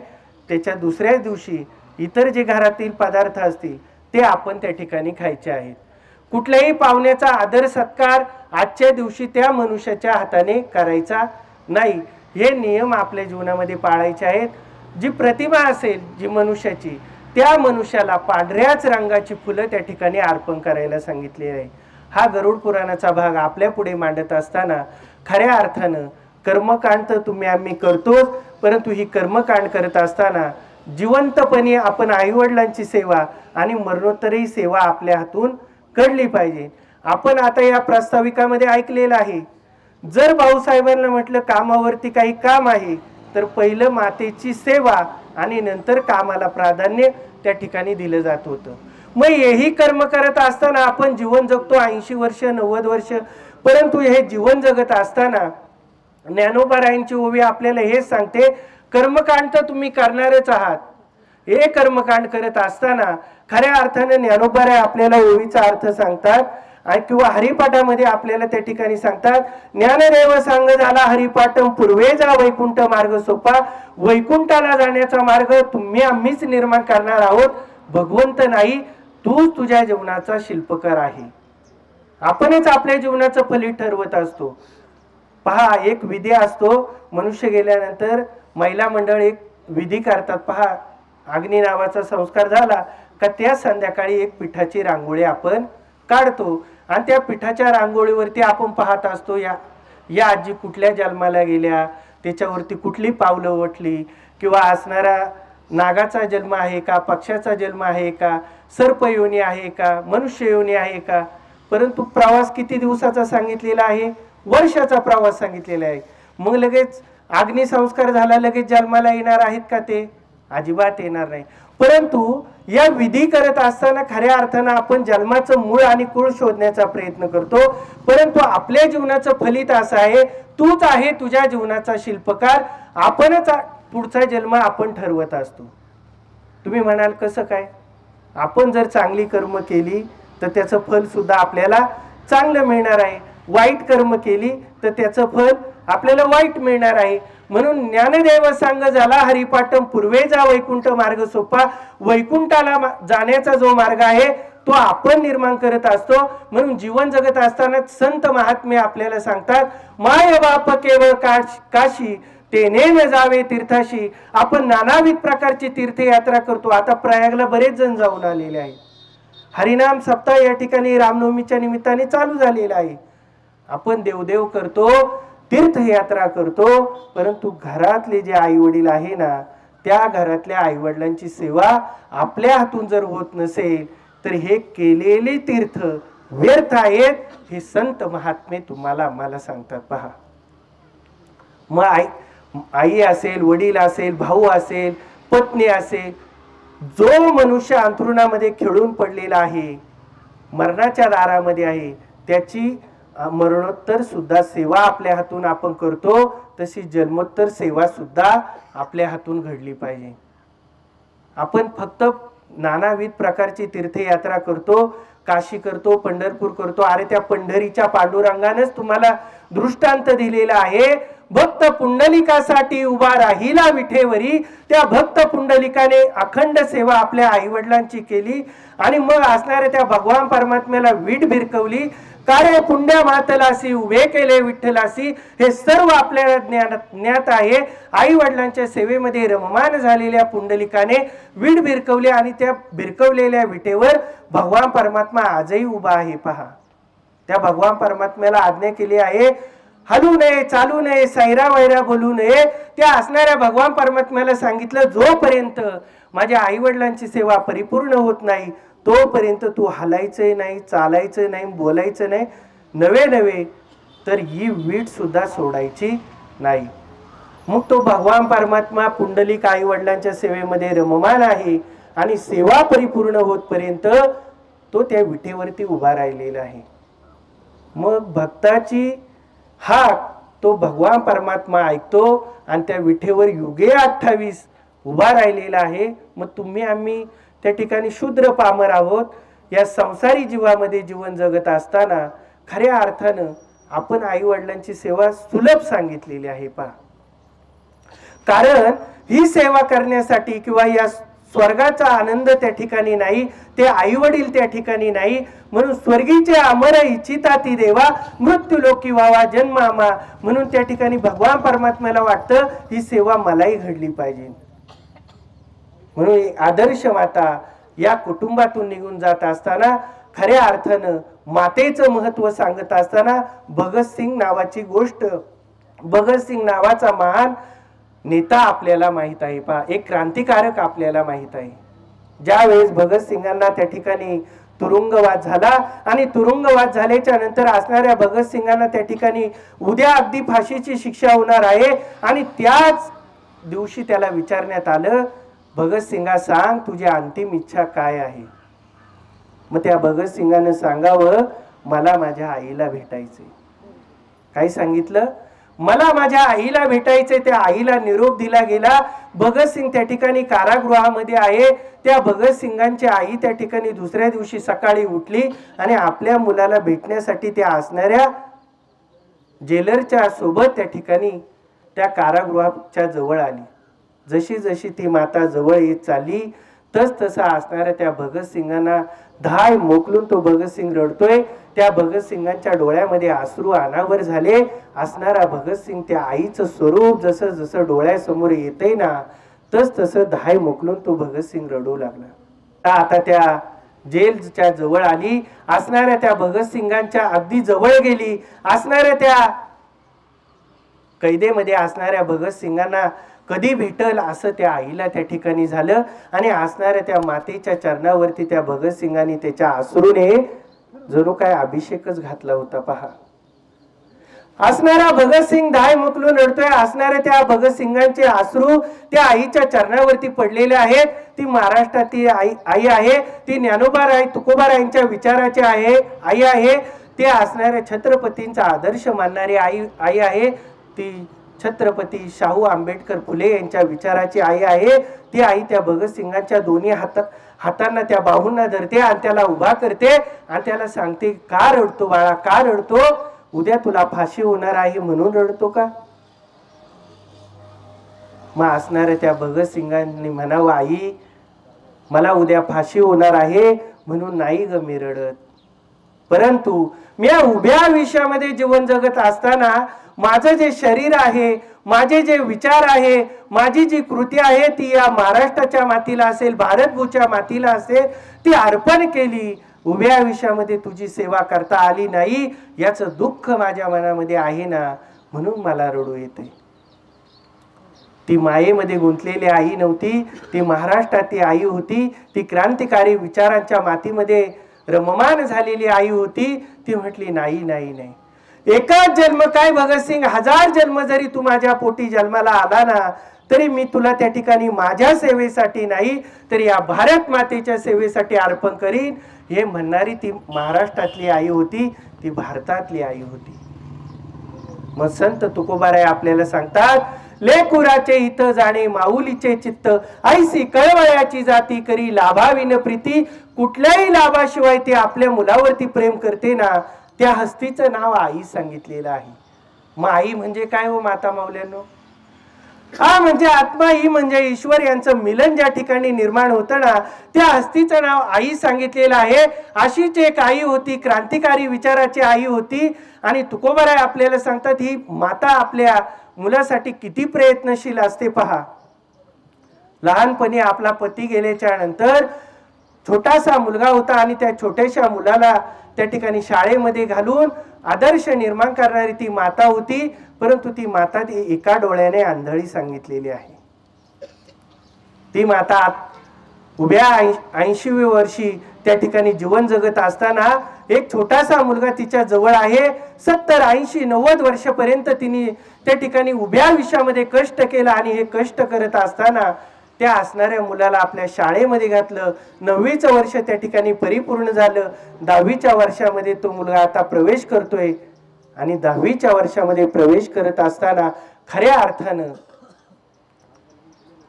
त्याच्या दुसऱ्या दिवशी इतर जे घरातील पदार्थ असतील ते आपण त्या ठिकाणी खायचे आहेत. कुठल्याही पाहुण्याचा आदर सत्कार आजच्या दिवशी त्या मनुष्याच्या हाताने करायचा नाही. हे नियम आपल्या जीवनामध्ये पाळायचे आहेत. जी प्रतिमा असेल जी मनुष्याची, त्या मनुष्याला पांढऱ्याच रंगाची फुलं त्या ठिकाणी अर्पण करायला सांगितले आहे. हा गरुड पुराणाचा भाग आपल्या पुढे मांडत असताना खऱ्या अर्थानं कर्मकांड तर तुम्ही आम्ही करतोच, परंतु ही कर्मकांड करत असताना जिवंतपणे आपण आईवडिलांची सेवा आणि मरणोत्तरही सेवा आपल्या हातून घडली पाहिजे. आपण आता या प्रास्ताविकामध्ये ऐकलेलं आहे, जर भाऊसाहेबांना म्हटलं कामावरती काही काम आहे तर पहिलं मातेची सेवा आणि नंतर कामाला प्राधान्य त्या ठिकाणी दिलं जात होतं. मग हेही कर्म करत असताना आपण जीवन जगतो 80 वर्ष 90 वर्ष, परंतु हे जीवन जगत असताना ज्ञानोबारायांची ओवी आपल्याला हेच सांगते, कर्मकांड तर तुम्ही करणारच आहात. हे कर्मकांड करत असताना खऱ्या अर्थाने ज्ञानोबाराय आपल्याला ओवीचा अर्थ सांगतात किंवा हरिपाठामध्ये आपल्याला त्या ठिकाणी सांगतात, ज्ञानदेव सांग झाला हरिपाठम पूर्वे जा वैकुंठ मार्ग सोपा. वैकुंठाला जाण्याचा मार्ग तुम्ही आम्हीच निर्माण करणार आहोत, भगवंत नाही. तू तुझ्या जीवनाचा शिल्पकार आहे. आपणच आपल्या जीवनाचं फलित ठरवत असतो. पहा, एक विधी असतो, मनुष्य गेल्यानंतर महिला मंडळ एक विधी करतात. पहा, अग्नी नावाचा संस्कार झाला का त्या संध्याकाळी एक पिठाची रांगोळी आपण काढतो आणि त्या पिठाच्या रांगोळीवरती आपण पाहत असतो या आजी कुठल्या जन्माला गेल्या, त्याच्यावरती कुठली पावलं उठली, किंवा असणारा नागाचा जन्म आहे का, पक्षाचा जन्म आहे का, सर्प योनी आहे का, मनुष्य योनी आहे का. परंतु प्रवास किती दिवसाचा सांगितलेला आहे? वर्षाचा प्रवास सांगितलेला आहे. मग लगेच अग्निसंस्कार झाला लगेच जन्माला येणार आहेत का? ते अजिबात येणार नाही. परंतु या विधी करत असताना खऱ्या अर्थानं आपण जन्माचं मूळ आणि कुळ शोधण्याचा प्रयत्न करतो, परंतु आपल्या जीवनाचं फलित असं आहे, तूच आहे तुझ्या जीवनाचा शिल्पकार. आपणच पुढचा जन्म आपण ठरवत असतो. तुम्ही म्हणाल कसं काय? आपण जर चांगली कर्म केली तर त्याचं फल सुद्धा आपल्याला चांगलं मिळणार आहे, वाईट कर्म केली तर त्याचं फल आपल्याला वाईट मिळणार आहे. म्हणून ज्ञानदेव सांग झाला हरिपाठम पूर्वे जा वैकुंठ मार्ग सोपा. वैकुंठाला जाण्याचा जो मार्ग आहे तो आपण निर्माण करत असतो. म्हणून जीवन जगत असताना संत महात्मे आपल्याला सांगतात, माय बाप केवळ काशी तेने न जावे तीर्थाशी. आपण नानाविध प्रकारची तीर्थयात्रा करतो. आता प्रयागला बरेच जण जाऊन आलेले आहेत. हरिनाम सप्ताह या ठिकाणी रामनवमीच्या निमित्ताने चालू झालेला आहे. आपण देवदेव करतो, तीर्थयात्रा करतो, परंतु घरातले जे आई वडील आहे ना, त्या घरातल्या आई वडिलांची सेवा आपल्या हातून जर होत नसेल तर हे केलेले तीर्थ व्यर्थ आहेत. हे संत महात्मे तुम्हाला आम्हाला सांगतात. पहा, मग आई असेल, वडील असेल, भाऊ असेल, पत्नी असेल, जो मनुष्य अंथरुणामध्ये खेळून पडलेला आहे, मरणाच्या दारामध्ये आहे, त्याची मरणोत्तर सुद्धा सेवा आपल्या हातून आपण करतो, तशी जन्मोत्तर सेवा सुद्धा आपल्या हातून घडली पाहिजे. आपण फक्त नानाविध प्रकारची तीर्थयात्रा करतो, काशी करतो, पंढरपूर करतो. अरे त्या पंढरीच्या पांडुरंगानेच तुम्हाला दृष्टांत दिलेला आहे. भक्त पुंडलिकासाठी उभा राहिला विठेवरी. त्या भक्त पुंडलिकाने अखंड सेवा आपल्या आई वडिलांची केली आणि मग असणाऱ्या त्या भगवान परमात्म्याला वीट भिरकवली. कार्य पुण्या मातलासी उभे केले विठ्ठलासी. हे सर्व आपल्याला ज्ञात आहे. आई वडिलांच्या सेवेमध्ये रममान झालेल्या पुंडलिकाने वीट भिरकवली आणि त्या भिरकवलेल्या विटेवर भगवान परमात्मा आजही उभा आहे. पहा, त्या भगवान परमात्म्याला आज्ञा केली आहे, हलू नये, चालू नये, सैरा वैरा बोलू नये. त्या असणाऱ्या भगवान परमात्म्याला सांगितलं, जोपर्यंत माझ्या आई वडिलांची सेवा परिपूर्ण होत नाही तोपर्यंत तू हलायचं नाही, चालायचं नाही, बोलायचं नाही. नवे तर ही वीट सुद्धा सोडायची नाही. मग तो भगवान परमात्मा पुंडलिक आई वडिलांच्या सेवेमध्ये रममान आहे आणि सेवा परिपूर्ण होतपर्यंत तो त्या विटेवरती उभा राहिलेला आहे. मग भक्ताची हाक तो भगवान परमात्मा ऐकतो आणि त्या विठेवर युगे 28 उभा राहिलेला आहे. मग तुम्ही आम्ही त्या ठिकाणी शूद्र पामर आहोत. या संसारी जीवामध्ये जीवन जगत असताना खऱ्या अर्थानं आपण आई वडिलांची सेवा सुलभ सांगितलेली आहे. पहा, कारण ही सेवा करण्यासाठी किंवा या स्वर्गाचा आनंद त्या ठिकाणी नाही, ते आई वडील त्या ठिकाणी नाही. म्हणून स्वर्गीचे अमर इच्छिता ती देवा, मृत्यू लोकी व्हावा जन्म आमा. म्हणून त्या ठिकाणी भगवान परमात्म्याला वाटतं ही सेवा मलाही घडली पाहिजे. म्हणून आदर्श माता या कुटुंबातून निघून जात असताना खऱ्या अर्थानं मातेचं महत्व सांगत असताना भगतसिंग नावाची गोष्ट, भगतसिंग नावाचा महान नेता आपल्याला माहित आहे. पहा, एक क्रांतिकारक आपल्याला माहित आहे. ज्या वेळेस भगतसिंगांना त्या ठिकाणी तुरुंगवास झाला आणि तुरुंगवास झाल्याच्या नंतर असणाऱ्या भगतसिंगांना त्या ठिकाणी उद्या अगदी फाशीची शिक्षा होणार आहे आणि त्याच दिवशी त्याला विचारण्यात आलं, भगतसिंगा सांग तुझी अंतिम इच्छा काय आहे. मग त्या भगतसिंगानं सांगावं, मला माझ्या आईला भेटायचंय. काय सांगितलं? मला माझ्या आईला भेटायचंय. त्या आईला निरोप दिला गेला. भगतसिंग त्या ठिकाणी कारागृहामध्ये आहे. त्या भगतसिंगांची आई त्या ठिकाणी दुसऱ्या दिवशी सकाळी उठली आणि आपल्या मुलाला भेटण्यासाठी त्या असणाऱ्या जेलरच्या सोबत त्या ठिकाणी त्या कारागृहाच्या जवळ आली. जशी जशी ती माता जवळ येत चालली तस तसा असणाऱ्या त्या भगतसिंगांना धाय मोकलून तो भगतसिंग रडतोय. त्या भगतसिंगांच्या डोळ्यामध्ये अश्रू अनावर झाले. असणारा भगतसिंग त्या आईचं स्वरूप जसं जसं डोळ्यासमोर येतंय ना तस तसं धाय मोकलून तो भगतसिंग रडू लागला. आता त्या जेलच्या जवळ आली. असणाऱ्या त्या भगतसिंगांच्या अगदी जवळ गेली. असणाऱ्या त्या कैदेमध्ये असणाऱ्या भगतसिंगांना कधी भेटल असं त्या आईला त्या ठिकाणी झालं आणि असणाऱ्या त्या मातेच्या चरणावरती त्या भगतसिंगांनी त्याच्या अश्रूने जणू काय अभिषेकच घातला होता. पहा, असणारा भगतसिंग धाय मोकलून रडतोय. असणाऱ्या त्या भगतसिंगांचे अश्रू त्या आईच्या चरणावरती पडलेले आहेत. ती महाराष्ट्राची आई आहे. ती ज्ञानोबाराय तुकोबारायांच्या विचाराची आई आहे. ते असणाऱ्या छत्रपतींचा आदर्श मानणारी आई आहे. ती छत्रपती शाहू आंबेडकर फुले यांच्या विचाराची आई आहे. ती आई त्या भगतसिंगांच्या दोन्ही हातांना त्या बाहूंना धरते आणि त्याला उभा करते आणि त्याला सांगते, का रडतो बाळा, का रडतो? उद्या तुला फाशी होणार आहे म्हणून रडतो का? मग असणाऱ्या त्या भगतसिंगांनी म्हणावं, आई मला उद्या फाशी होणार आहे म्हणून नाही ग मी रडत, परंतु मी या उभ्या आयुष्यामध्ये जीवन जगत असताना माझं जे शरीर आहे, माझे जे विचार आहे, माझी जी कृती आहे ती या महाराष्ट्राच्या मातीला असेल, भारतभूच्या मातीला असेल, ती अर्पण केली. उभ्या आयुष्यामध्ये तुझी सेवा करता आली नाही याचं दुःख माझ्या मनामध्ये आहे ना, म्हणून मला रडू येते. ती मायेमध्ये गुंतलेली आई नव्हती, ती महाराष्ट्राची आई होती. ती क्रांतिकारी विचारांच्या मातीमध्ये रममान झालेली आई होती. ती म्हटली, नाही नाही नाही, एकाच जन्म काय भगतसिंग, 1000 जन्म जरी तू माझ्या पोटी जन्माला आला ना तरी मी तुला त्या ठिकाणी माझ्या सेवेसाठी नाही तर या भारत मातेच्या सेवेसाठी अर्पण करीन. हे म्हणणारी ती महाराष्ट्रातली आई होती, ती भारतातली आई होती. मग संत तुकोबाराय आपल्याला सांगतात, लेकुराचे हित जाणे माऊलीचे चित्त, ऐसी कळवळ्याची जाती करी लाभाविन प्रीती. कुठल्याही लाभाशिवाय ते आपल्या मुलावरती प्रेम करते ना, त्या हस्तीचं नाव आई सांगितलेलं आहे. मग आई म्हणजे काय हो माता माऊल्यांनो? हा म्हणजे आत्मा, ही म्हणजे ईश्वर यांचं मिलन ज्या ठिकाणी निर्माण होतं ना, त्या हस्तीचं नाव आई सांगितलेलं आहे. अशीच एक आई होती, क्रांतिकारी विचाराची आई होती. आणि तुकोबाराय आपल्याला सांगतात, ही माता आपल्या मुलासाठी किती प्रयत्नशील असते. पहा, लहानपणी आपला पती गेल्याच्या नंतर छोटासा मुलगा होता आणि त्या छोट्याशा मुलाला त्या ठिकाणी शाळेमध्ये घालून आदर्श निर्माण करणारी ती माता होती. परंतु ती माता एका डोळ्याने आंधळी सांगितलेली आहे. ती माता उभ्या 80व्या वर्षी त्या ठिकाणी जीवन जगत असताना एक छोटासा मुलगा तिच्या जवळ आहे. 70, 80, 90 वर्षापर्यंत तिने त्या ठिकाणी उभ्या आयुष्यामध्ये कष्ट केलं आणि हे कष्ट करत असताना त्या असणाऱ्या मुलाला आपल्या शाळेमध्ये घातलं. 9वीचं वर्ष त्या ठिकाणी परिपूर्ण झालं. 10वीच्या वर्षामध्ये तो मुलगा आता प्रवेश करतोय आणि 10वीच्या वर्षामध्ये प्रवेश करत असताना खऱ्या अर्थानं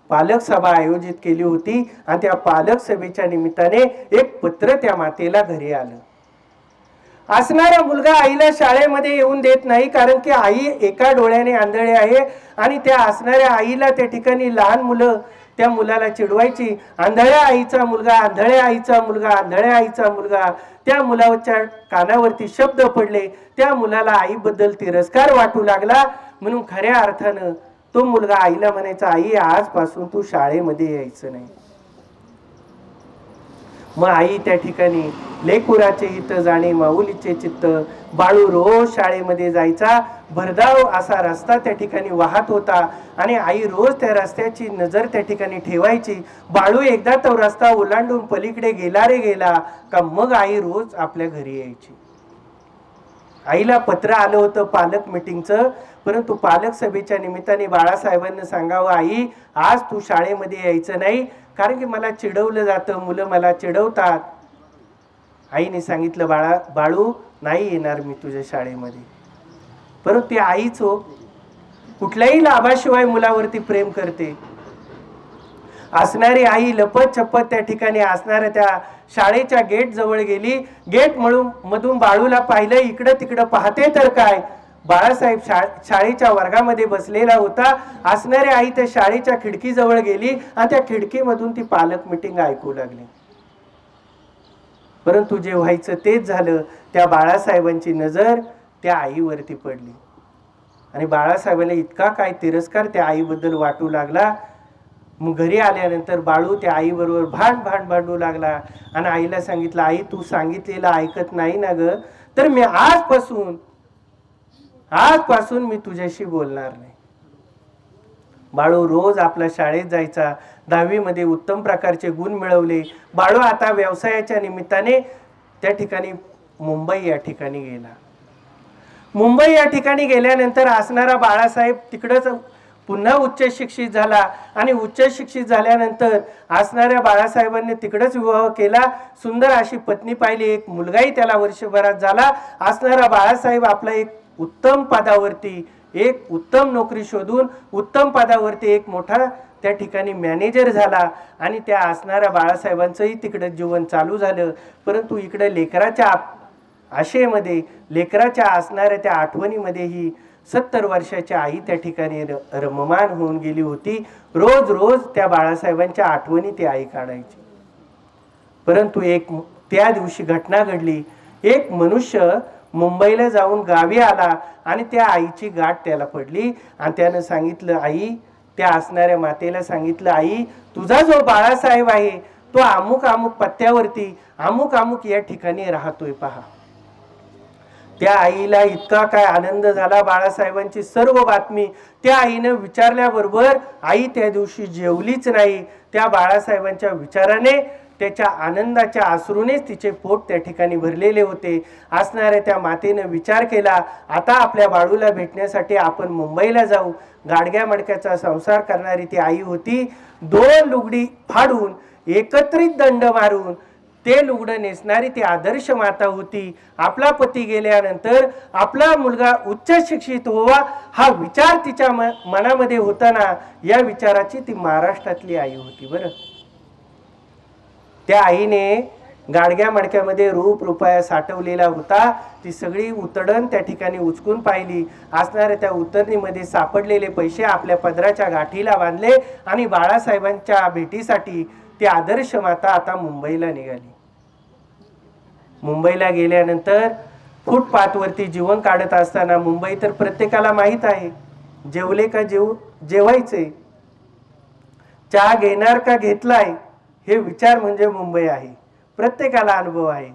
पालक सभा आयोजित केली होती आणि त्या पालक सभेच्या निमित्ताने एक पत्र त्या मातेला घरी आलं. असणारा मुलगा आईला शाळेमध्ये येऊन देत नाही, कारण की आई एका डोळ्याने आंधळे आहे आणि त्या असणाऱ्या आईला त्या ठिकाणी लहान मुलं त्या मुलाला चिडवायची, आंधळ्या आईचा मुलगा, आंधळ्या आईचा मुलगा, आंधळ्या आईचा मुलगा. त्या मुलाच्या कानावरती शब्द पडले, त्या मुलाला आईबद्दल तिरस्कार वाटू लागला. म्हणून खऱ्या अर्थानं तो मुलगा आईला म्हणायचा, आई आजपासून तू शाळेमध्ये यायचं नाही. मग आई त्या ठिकाणी लेकुराचे हित जाणे माऊलीचे चित्त. बाळू रोज शाळेमध्ये जायचा. भरधाव असा रस्ता त्या ठिकाणी वाहत होता आणि आई रोज त्या रस्त्याची नजर त्या ठिकाणी ठेवायची. बाळू एकदा तो रस्ता ओलांडून पलीकडे गेला रे गेला का मग आई रोज आपल्या घरी यायची. आईला पत्र आलं होतं पालक मीटिंगचं, परंतु पालक सभेच्या निमित्ताने बाळासाहेबांना सांगावं, आई आज तू शाळेमध्ये यायचं नाही, कारण की मला चिडवलं जातं, मुलं मला चिडवतात. आईने सांगितलं, बाळू नाही येणार मी तुझ्या शाळेमध्ये. परंतु ती आईच हो, कुठल्याही लाभाशिवाय मुलावरती प्रेम करते. असणारी आई लपत छपत त्या ठिकाणी असणाऱ्या त्या शाळेच्या गेट जवळ गेली. गेट मधून बाळूला पाहिलं, इकडं तिकडं पाहते तर काय, बाळासाहेब शाळेच्या वर्गामध्ये बसलेला होता. असणारी आई त्या शाळेच्या खिडकीजवळ गेली आणि त्या खिडकीमधून ती पालक मीटिंग ऐकू लागली. परंतु जे व्हायचं तेच झालं. त्या बाळासाहेबांची नजर त्या आईवरती पडली आणि बाळासाहेबांना इतका काय तिरस्कार त्या आईबद्दल वाटू लागला. मग घरी आल्यानंतर बाळू त्या आईबरोबर भांडू लागला आणि आईला सांगितलं, आई तू सांगितलेलं ऐकत नाही ना ग, तर मी आजपासून मी तुझ्याशी बोलणार नाही. बाळू रोज आपल्या शाळेत जायचा. 10वी मध्ये उत्तम प्रकारचे गुण मिळवले. बाळू आता व्यवसायाच्या निमित्ताने त्या ठिकाणी मुंबई या ठिकाणी गेला. मुंबई या ठिकाणी गेल्यानंतर असणारा बाळासाहेब तिकडच पुन्हा उच्च शिक्षित झाला आणि उच्च शिक्षित झाल्यानंतर असणाऱ्या बाळासाहेबांनी तिकडच विवाह केला. सुंदर अशी पत्नी पाहिली, एक मुलगाही त्याला वर्षभरात झाला. असणारा बाळासाहेब आपला एक उत्तम पदावरती, एक उत्तम नोकरी शोधून उत्तम पदावरती एक मोठा त्या ठिकाणी मॅनेजर झाला आणि त्या असणाऱ्या बाळासाहेबांचंही तिकडे जीवन चालू झालं. परंतु इकडे लेकराच्या आशेमध्ये, लेकराच्या असणाऱ्या त्या आठवणीमध्येही 70 वर्षाची आई त्या ठिकाणी रममान होऊन गेली होती. रोज त्या बाळासाहेबांच्या आठवणी ती आई काढायची. परंतु एक त्या दिवशी घटना घडली. एक मनुष्य मुंबईला जाऊन गावी आला आणि त्या आईची गाठ त्याला पडली आणि त्यानं सांगितलं, आई त्या असणाऱ्या मातेला सांगितलं, आई तुझा जो बाळासाहेब आहे तो अमुक पत्त्यावरती अमुक या ठिकाणी राहतोय पहा. त्या आईला इतका काय आनंद झाला. बाळासाहेबांची सर्व बातमी त्या आईनं विचारल्याबरोबर आई त्या दिवशी जेवलीच नाही. त्या बाळासाहेबांच्या विचाराने, त्याच्या आनंदाच्या अश्रूनेच तिचे पोट त्या ठिकाणी भरलेले होते. असणाऱ्या त्या मातेनं विचार केला, आता आपल्या बाळूला भेटण्यासाठी आपण मुंबईला जाऊ. गाडग्या मडक्याचा संसार करणारी ती आई होती. 2 लुगडी फाडून एकत्रित दंड मारून ते लुगडं नेसणारी ती आदर्श माता होती. आपला पती गेल्यानंतर आपला मुलगा उच्च शिक्षित व्हावा हा विचार तिच्या मनामध्ये होता ना, या विचाराची ती महाराष्ट्रातली आई होती. बरं, त्या आईने गाडग्या मडक्यामध्ये रुपया साठवलेला होता. ती सगळी उतरण त्या ठिकाणी उचकून पाहिली. असणाऱ्या त्या उतरणीमध्ये सापडलेले पैसे आपल्या पदराच्या गाठीला बांधले आणि बाळासाहेबांच्या भेटीसाठी ती आदर्श माता आता मुंबईला निघाली. मुंबईला गेल्यानंतर फुटपाथवरती जीवन काढत असताना, मुंबई तर प्रत्येकाला माहीत आहे, जेवले का जेवायचे, चहा घेणार का घेतलाय, हे विचार म्हणजे मुंबई आहे. प्रत्येकाला अनुभव आहे.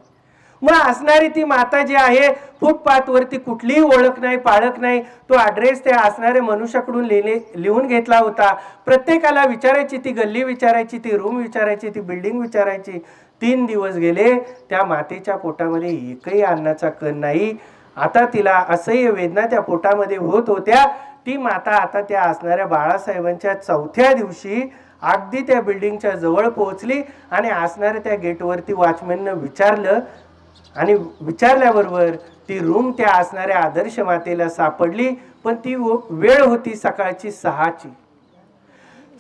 मग असणारी ती माता जी आहे, फुटपाथवरती कुठलीही ओळख नाही, पाळख नाही. तो ॲड्रेस त्या असणाऱ्या मनुष्याकडून लिहून घेतला होता. प्रत्येकाला विचारायची, ती गल्ली विचारायची, ती रूम विचारायची, ती बिल्डिंग विचारायची. 3 दिवस गेले. त्या मातेच्या पोटामध्ये एकही अन्नाचा कण नाही. आता तिला असह्य वेदना त्या पोटामध्ये होत होत्या. ती माता आता त्या असणाऱ्या बाळासाहेबांच्या 4थ्या दिवशी अगदी त्या बिल्डिंगच्या जवळ पोहोचली आणि असणाऱ्या त्या गेटवरती वॉचमॅननं विचारलं आणि विचारल्याबरोबर ती रूम त्या असणाऱ्या आदर्श मातेला सापडली. पण ती वेळ होती सकाळची 6ची.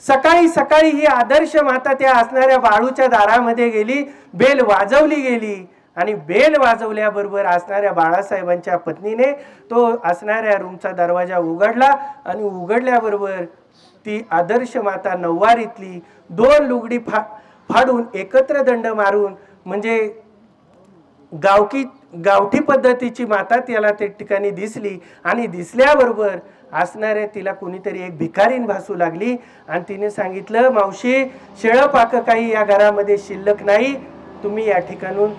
सकाळी ही आदर्श माता त्या असणाऱ्या बाळूच्या दारामध्ये गेली. बेल वाजवली गेली आणि बेल वाजवल्याबरोबर असणाऱ्या बाळासाहेबांच्या पत्नीने तो असणाऱ्या रूमचा दरवाजा उघडला आणि उघडल्याबरोबर ती आदर्श माता नऊवारीतली 2 लुगडी फाडून एकत्र दंड मारून म्हणजे गावठी पद्धतीची माता त्याला त्या ठिकाणी दिसली आणि दिसल्याबरोबर असणाऱ्या तिला कोणीतरी एक भिकारीन भासू लागली आणि तिने सांगितलं, मावशी शेळं पाक काही या घरामध्ये शिल्लक नाही, तुम्ही या ठिकाणून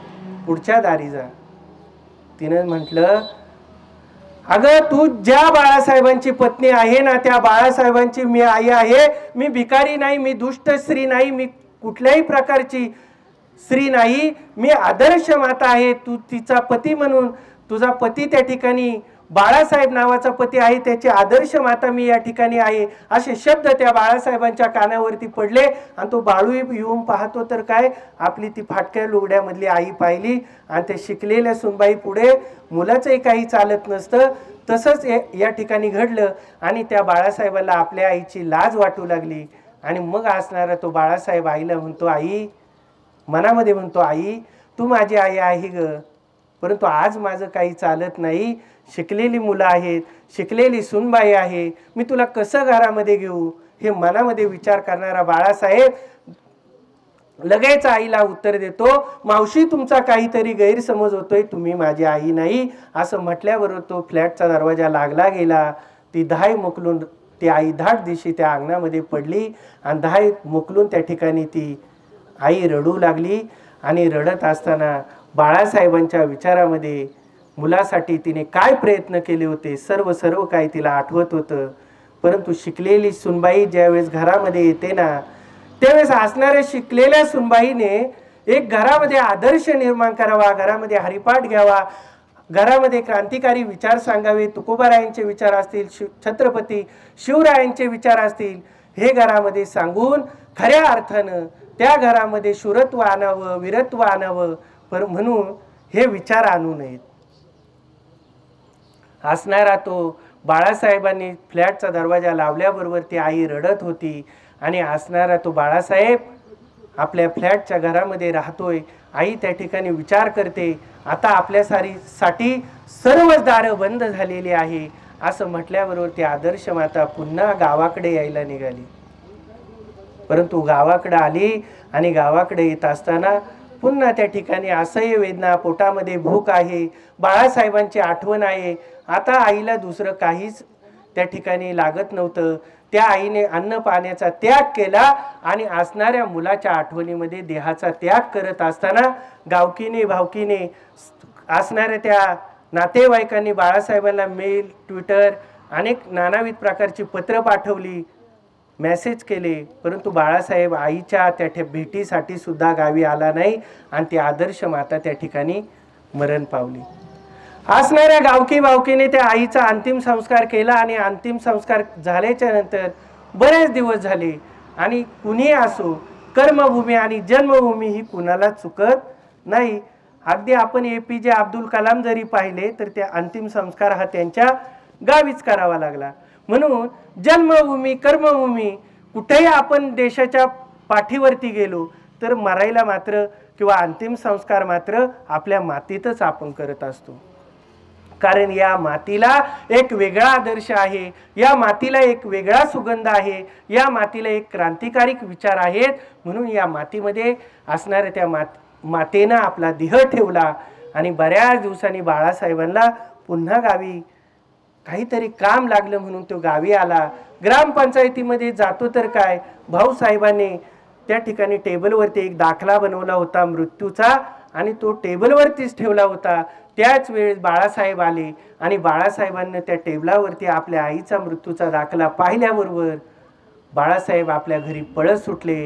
पुढच्या दारी जा. तिने म्हटलं, अगं तू ज्या बाळासाहेबांची पत्नी आहे ना त्या बाळासाहेबांची मी आई आहे, मी भिकारी नाही, मी दुष्ट स्त्री नाही, मी कुठल्याही प्रकारची स्त्री नाही, मी आदर्श माता आहे. तू तिचा पती म्हणून, तुझा पती त्या ठिकाणी बाळासाहेब नावाचा पती आहे, त्याची आदर्श माता मी या ठिकाणी आहे. असे शब्द त्या बाळासाहेबांच्या कानावरती पडले आणि तो बाळू येऊन पाहतो तर काय, आपली ती फाटक्या लुगड्यामधली आई पाहिली आणि त्या शिकलेल्या सुनबाई पुढे मुलाचंही काही चालत नसतं. तसंच या ठिकाणी घडलं आणि त्या बाळासाहेबाला आपल्या आईची लाज वाटू लागली आणि मग असणारा तो बाळासाहेब आईला म्हणतो, आई मनामध्ये म्हणतो, आई तू माझी आई आहे ग, परंतु आज माझं काही चालत नाही, शिकलेली मुलं आहेत, शिकलेली सुनबाई आहे, मी तुला कसं घरामध्ये घेऊ. हे मनामध्ये विचार करणारा बाळासाहेब लगेच आईला उत्तर देतो, मावशी तुमचा काहीतरी गैरसमज होतोय, तुम्ही माझी आई नाही. असं म्हटल्याबरोबर तो फ्लॅटचा दरवाजा लागला गेला. ती धाय मोकलून ती आई धाट दिवशी त्या अंगणामध्ये पडली आणि धाय मोकलून त्या ठिकाणी ती आई रडू लागली आणि रडत असताना बाळासाहेबांच्या विचारामध्ये मुलासाठी तिने काय प्रयत्न केले होते सर्व काही तिला आठवत होतं. परंतु शिकलेली सुनबाई ज्यावेळेस घरामध्ये येते ना त्यावेळेस असणाऱ्या शिकलेल्या सुनबाईने एक घरामध्ये आदर्श निर्माण करावा, घरामध्ये हरिपाठ घ्यावा, घरामध्ये क्रांतिकारी विचार सांगावे, तुकोबारायांचे विचार असतील, छत्रपती शिवरायांचे विचार असतील, हे घरामध्ये सांगून खऱ्या अर्थानं त्या घरामध्ये शूरत्व आणावं, वीरत्व आणावं, म्हणून हे विचार आणू नयेत. असणारा तो बाळासाहेबांनी फ्लॅटचा दरवाजा लावल्याबरोबर ती आई रडत होती आणि असणारा तो बाळासाहेब आपल्या फ्लॅटच्या घरामध्ये राहतोय. आई त्या ठिकाणी विचार करते, आता आपल्यासाठी सर्वच दारं बंद झालेली आहे. असं म्हटल्याबरोबर ती आदर्श माता पुन्हा गावाकडे यायला निघाली. परंतु गावाकडे आली आणि गावाकडे येत असताना पुन्हा त्या ठिकाणी असह्य वेदना, पोटामध्ये भूक आहे, बाळासाहेबांची आठवण आहे. आता आईला दुसरं काहीच त्या ठिकाणी लागत नव्हतं. त्या आईने अन्न पाण्याचा त्याग केला आणि असणाऱ्या मुलाच्या आठवणीमध्ये देहाचा त्याग करत असताना गावकीने भावकीने असणाऱ्या त्या नातेवाईकांनी बाळासाहेबांना मेल, ट्विटर अनेक नानाविध प्रकारची पत्र पाठवली, मेसेज केले, परंतु बाळासाहेब आईच्या त्या भेटीसाठी सुद्धा गावी आला नाही आणि ती आदर्श माता त्या ठिकाणी मरण पावली. असणाऱ्या गावकी भावकीने त्या आईचा अंतिम संस्कार केला आणि अंतिम संस्कार झाल्याच्या नंतर बरेच दिवस झाले आणि कुणी असो कर्मभूमी आणि जन्मभूमी ही कुणाला चुकत नाही. अगदी आपण APJ अब्दुल कलाम जरी पाहिले तर त्या अंतिम संस्कार हा त्यांच्या गावीच करावा लागला. म्हणून जन्मभूमी कर्मभूमी कुठेही आपण देशाच्या पाठीवरती गेलो तर मरायला मात्र किंवा अंतिम संस्कार मात्र आपल्या मातीतच आपण करत असतो. कारण या मातीला एक वेगळा आदर्श आहे, या मातीला एक वेगळा सुगंध आहे, या मातीला एक क्रांतिकारी विचार आहेत. म्हणून या मातीमध्ये असणाऱ्या त्या मातेनं आपला देह ठेवला आणि बऱ्याच दिवसांनी बाळासाहेबांना पुन्हा गावी काहीतरी काम लागलं म्हणून तो गावी आला. ग्रामपंचायतीमध्ये जातो तर काय, भाऊसाहेबांनी त्या ठिकाणी टेबलवरती एक दाखला बनवला होता मृत्यूचा आणि तो टेबलवरतीच ठेवला होता. त्याच वेळेस बाळासाहेब आले आणि बाळासाहेबांनी त्या टेबलावरती आपल्या आईचा मृत्यूचा दाखला पाहिल्याबरोबर बाळासाहेब आपल्या घरी पळत सुटले.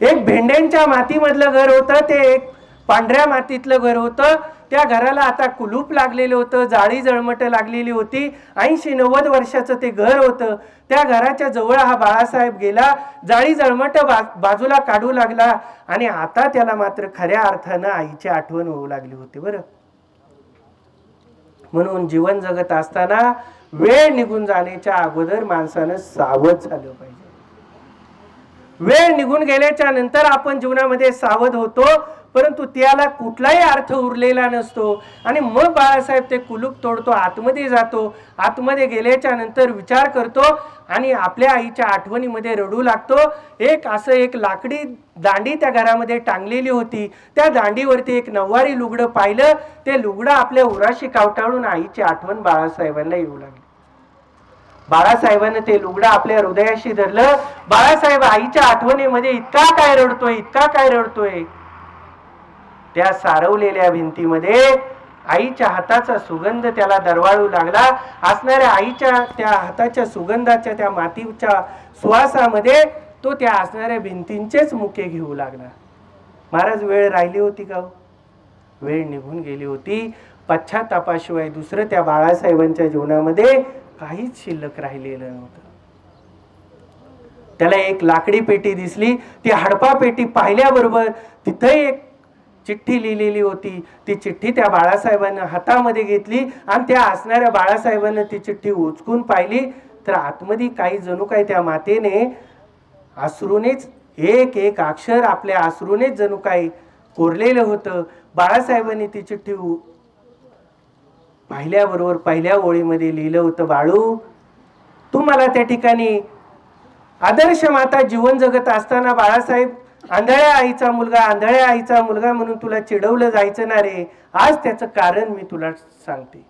एक भेंड्यांच्या मातीमधलं घर होतं, ते एक पांढऱ्या मातीतलं घर होतं. त्या घराला आता कुलूप लागलेलं होतं, जाळी जळमट लागलेली होती. 80-90 वर्षाचं ते घर होतं. त्या घराच्या जवळ हा बाळासाहेब गेला, जाळी जळमट बाजूला काढू लागला आणि आता त्याला मात्र खऱ्या अर्थानं आईची आठवण होऊ लागली होती. बरं, म्हणून जीवन जगत असताना वेळ निघून जाण्याच्या अगोदर माणसानं सावध झालं पाहिजे. वेळ निघून गेल्याच्या नंतर आपण जीवनामध्ये सावध होतो, परंतु त्याला कुठलाही अर्थ उरलेला नसतो. आणि मग बाळासाहेब ते कुलूप तोडतो, आतमध्ये जातो. आतमध्ये गेल्याच्या नंतर विचार करतो आणि आपल्या आईच्या आठवणीमध्ये रडू लागतो. एक लाकडी दांडी त्या घरामध्ये टांगलेली होती. त्या दांडीवरती एक नऊवारी लुगडं पाहिलं. ते लुगडं आपल्या उराशी कावटाळून आईची आठवण बाळासाहेबांना येऊ लागली. बाळासाहेबांनी ते लुगडं आपल्या हृदयाशी धरलं. बाळासाहेब आईच्या आठवणीमध्ये इतका काय रडतोय. त्या सारवलेल्या भिंतीमध्ये आईच्या हाताचा सुगंध त्याला दरवाळू लागला. असणाऱ्या आईच्या त्या हाताच्या सुगंधाच्या, त्या मातीच्या सुवासामध्ये तो त्या असणाऱ्या भिंतींचेच मुके घेऊ लागला. महाराज, वेळ राहिली होती का? वेळ निघून गेली होती. पश्चातापाशिवाय दुसरं त्या बाळासाहेबांच्या जीवनामध्ये काहीच शिल्लक राहिलेलं नव्हतं. त्याला एक लाकडी पेटी दिसली. ती हडपा पेटी पाहिल्याबरोबर तिथे एक चिठ्ठी लिहिलेली होती. ती चिठ्ठी त्या बाळासाहेबांना हातामध्ये घेतली आणि त्या असणाऱ्या बाळासाहेबांना ती चिठ्ठी उचकून पाहिली तर आतमध्ये काही जणू काही त्या मातेने अश्रूनेच एक अक्षर आपल्या अश्रूनेच जणू काही कोरलेलं होतं. बाळासाहेबांनी ती चिठ्ठी पाहिल्याबरोबर पहिल्या ओळीमध्ये लिहिलं होतं, बाळू, तू मला त्या ठिकाणी आदर्श माता जीवन जगत असताना बाळासाहेब आंधळ्या आईचा मुलगा म्हणून तुला चिडवलं जायचं ना रे. आज त्याचं कारण मी तुला सांगते.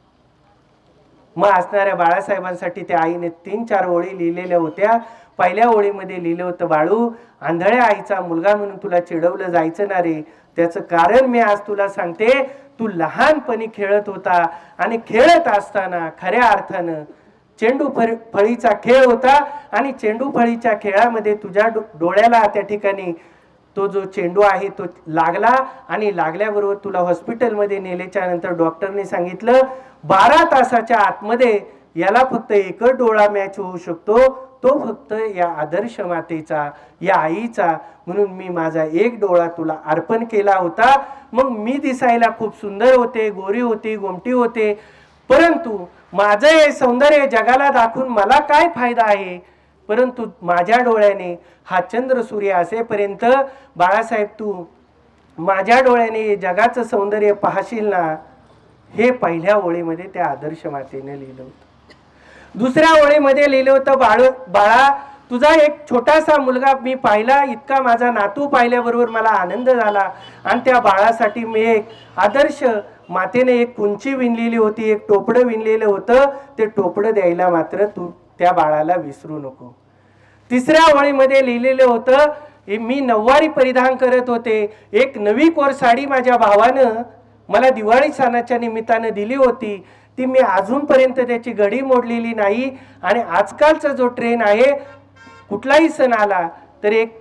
मग असणाऱ्या बाळासाहेबांसाठी त्या आईने 3-4 ओळी लिहिलेल्या होत्या. पहिल्या ओळीमध्ये लिहिलं होतं, बाळू, आंधळ्या आईचा मुलगा म्हणून तुला चिडवलं जायचं ना रे. त्याचं कारण मी आज तुला सांगते. तू लहानपणी खेळत होता आणि खेळत असताना खऱ्या अर्थानं चेंडू फळीचा खेळ होता आणि चेंडू फळीच्या खेळामध्ये तुझ्या डोळ्याला त्या ठिकाणी तो जो चेंडू आहे तो लागला आणि लागल्याबरोबर तुला हॉस्पिटलमध्ये नेल्याच्या नंतर डॉक्टरने सांगितलं 12 तासाच्या आतमध्ये याला फक्त एकच डोळा मॅच होऊ शकतो, तो फक्त या आदर्श मातेचा, या आईचा. म्हणून मी माझा एक डोळा तुला अर्पण केला होता. मग मी दिसायला खूप सुंदर होते, गोरी होती, गोमटी होते, परंतु माझं हे सौंदर्य जगाला दाखवून मला काय फायदा आहे. परंतु माझ्या डोळ्याने हा चंद्र सूर्य असेपर्यंत बाळासाहेब तू माझ्या डोळ्याने जगाचं सौंदर्य पाहशील ना. हे पहिल्या ओळीमध्ये त्या आदर्श मातेने लिहिलं होतं. दुसऱ्या ओळीमध्ये लिहिलं होतं, बाळा, तुझा एक छोटासा मुलगा मी पाहिला, इतका माझा नातू पाहिल्याबरोबर मला आनंद झाला. आणि त्या बाळासाठी मी एक आदर्श मातेने एक कुंची विणलेली होती, एक टोपडं विणलेलं होतं. ते टोपडं द्यायला मात्र तू त्या बाळाला विसरू नको. तिसऱ्या ओळीमध्ये लिहिलेलं होतं, मी नऊवारी परिधान करत होते. एक नवी कोर साडी माझ्या भावानं मला दिवाळी सणाच्या निमित्तानं दिली होती. ती मी अजूनपर्यंत त्याची घडी मोडलेली नाही. आणि आजकालचा जो ट्रेन आहे, कुठलाही सण आला तर एक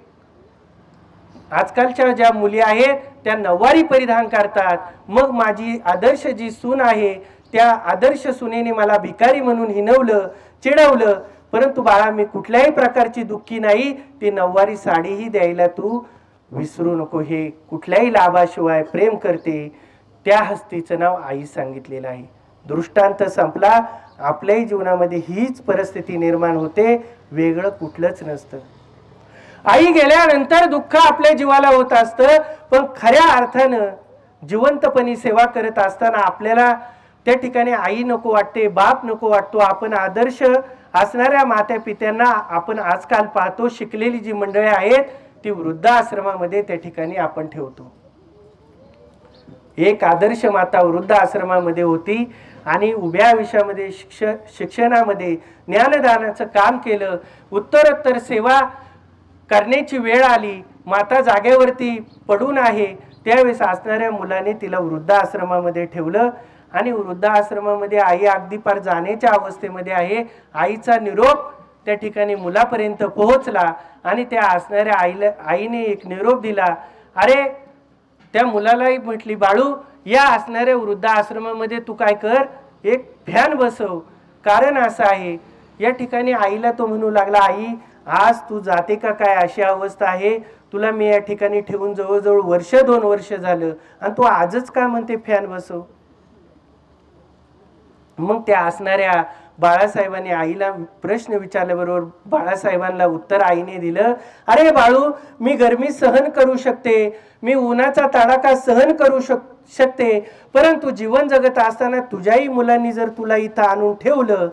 आजकालच्या ज्या मुली आहेत त्या नऊवारी परिधान करतात. मग माझी आदर्श जी सून आहे त्या आदर्श सुनेने मला भिकारी म्हणून हिणवलं, चिडवलं. परंतु बाळा, मी कुठल्याही प्रकारची दुःखी नाही. ती नऊवारी साडीही द्यायला तू विसरू नको. हे कुठल्याही लाभाशिवाय प्रेम करते. त्या हस्तीचं नाव आई सांगितलेलं आहे. दृष्टांत संपला. आपल्याही जीवनामध्ये हीच परिस्थिती निर्माण होते, वेगळं कुठलंच नसतं. आई गेल्यानंतर दुःख आपल्या जीवाला होत असतं, पण खऱ्या अर्थानं जिवंतपणी सेवा करत असताना आपल्याला त्या ठिकाणी आई नको वाटते, बाप नको वाटतो. आपण आदर्श असणाऱ्या माता पित्यांना आपण आजकाल पाहतो, शिकलेली जी मंडळी आहेत ती वृद्धाश्रमामध्ये त्या ठिकाणी आपण ठेवतो. एक आदर्श माता वृद्धाश्रमामध्ये होती आणि उभ्या आयुष्यामध्ये शिक्षणामध्ये ज्ञानदानाचं काम केलं. उत्तरोत्तर सेवा करण्याची वेळ आली. माता जागेवरती पडून आहे. त्यावेळेस असणाऱ्या मुलाने तिला वृद्धाश्रमामध्ये ठेवलं आणि वृद्धाश्रमामध्ये आई अगदी पार जाण्याच्या अवस्थेमध्ये आहे. आईचा निरोप त्या ठिकाणी मुलापर्यंत पोहोचला आणि त्या असणाऱ्या आईने एक निरोप दिला. अरे, त्या मुलालाही म्हटली, बाळू, या असणाऱ्या वृद्धाश्रमामध्ये तू काय कर, एक फॅन बसव. कारण असं आहे, या ठिकाणी आईला तो म्हणू लागला, आई, आज तू जाते का काय अशी अवस्था आहे. तुला मी या ठिकाणी ठेवून जवळजवळ 1-2 वर्ष झालं आणि तू आजच का म्हणते फॅन बसव. मग त्या असणाऱ्या बाळासाहेबांनी आईला प्रश्न विचारल्याबरोबर बाळासाहेबांना उत्तर आईने दिलं, अरे बाळू, मी गरमी सहन करू शकते, मी उन्हाचा तडाखा सहन करू शकते, परंतु जीवन जगत असताना तुझ्याही मुलांनी जर तुला इथं आणून ठेवलं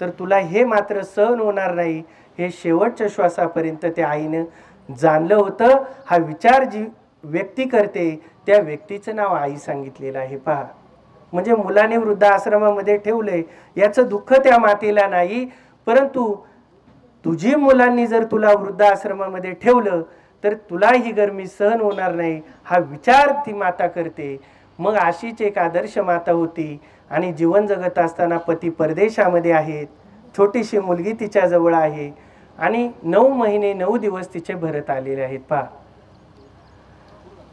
तर तुला हे मात्र सहन होणार नाही. हे शेवटच्या श्वासापर्यंत त्या आईनं जाणलं होतं. हा विचार जी व्यक्ती करते त्या व्यक्तीचं नाव आई सांगितलेलं आहे. पहा, म्हणजे मुलाने वृद्धाश्रमामध्ये ठेवले याचं दुःख त्या मातेला नाही, परंतु तुझी मुलांनी जर तुला वृद्धाश्रमामध्ये ठेवलं तर तुला ही गरमी सहन होणार नाही, हा विचार ती माता करते. मग अशीच एक आदर्श माता होती आणि जीवन जगत असताना पती परदेशामध्ये आहेत, छोटीशी मुलगी तिच्या जवळ आहे आणि 9 महिने 9 दिवस तिचे भरत आलेले आहेत. पहा,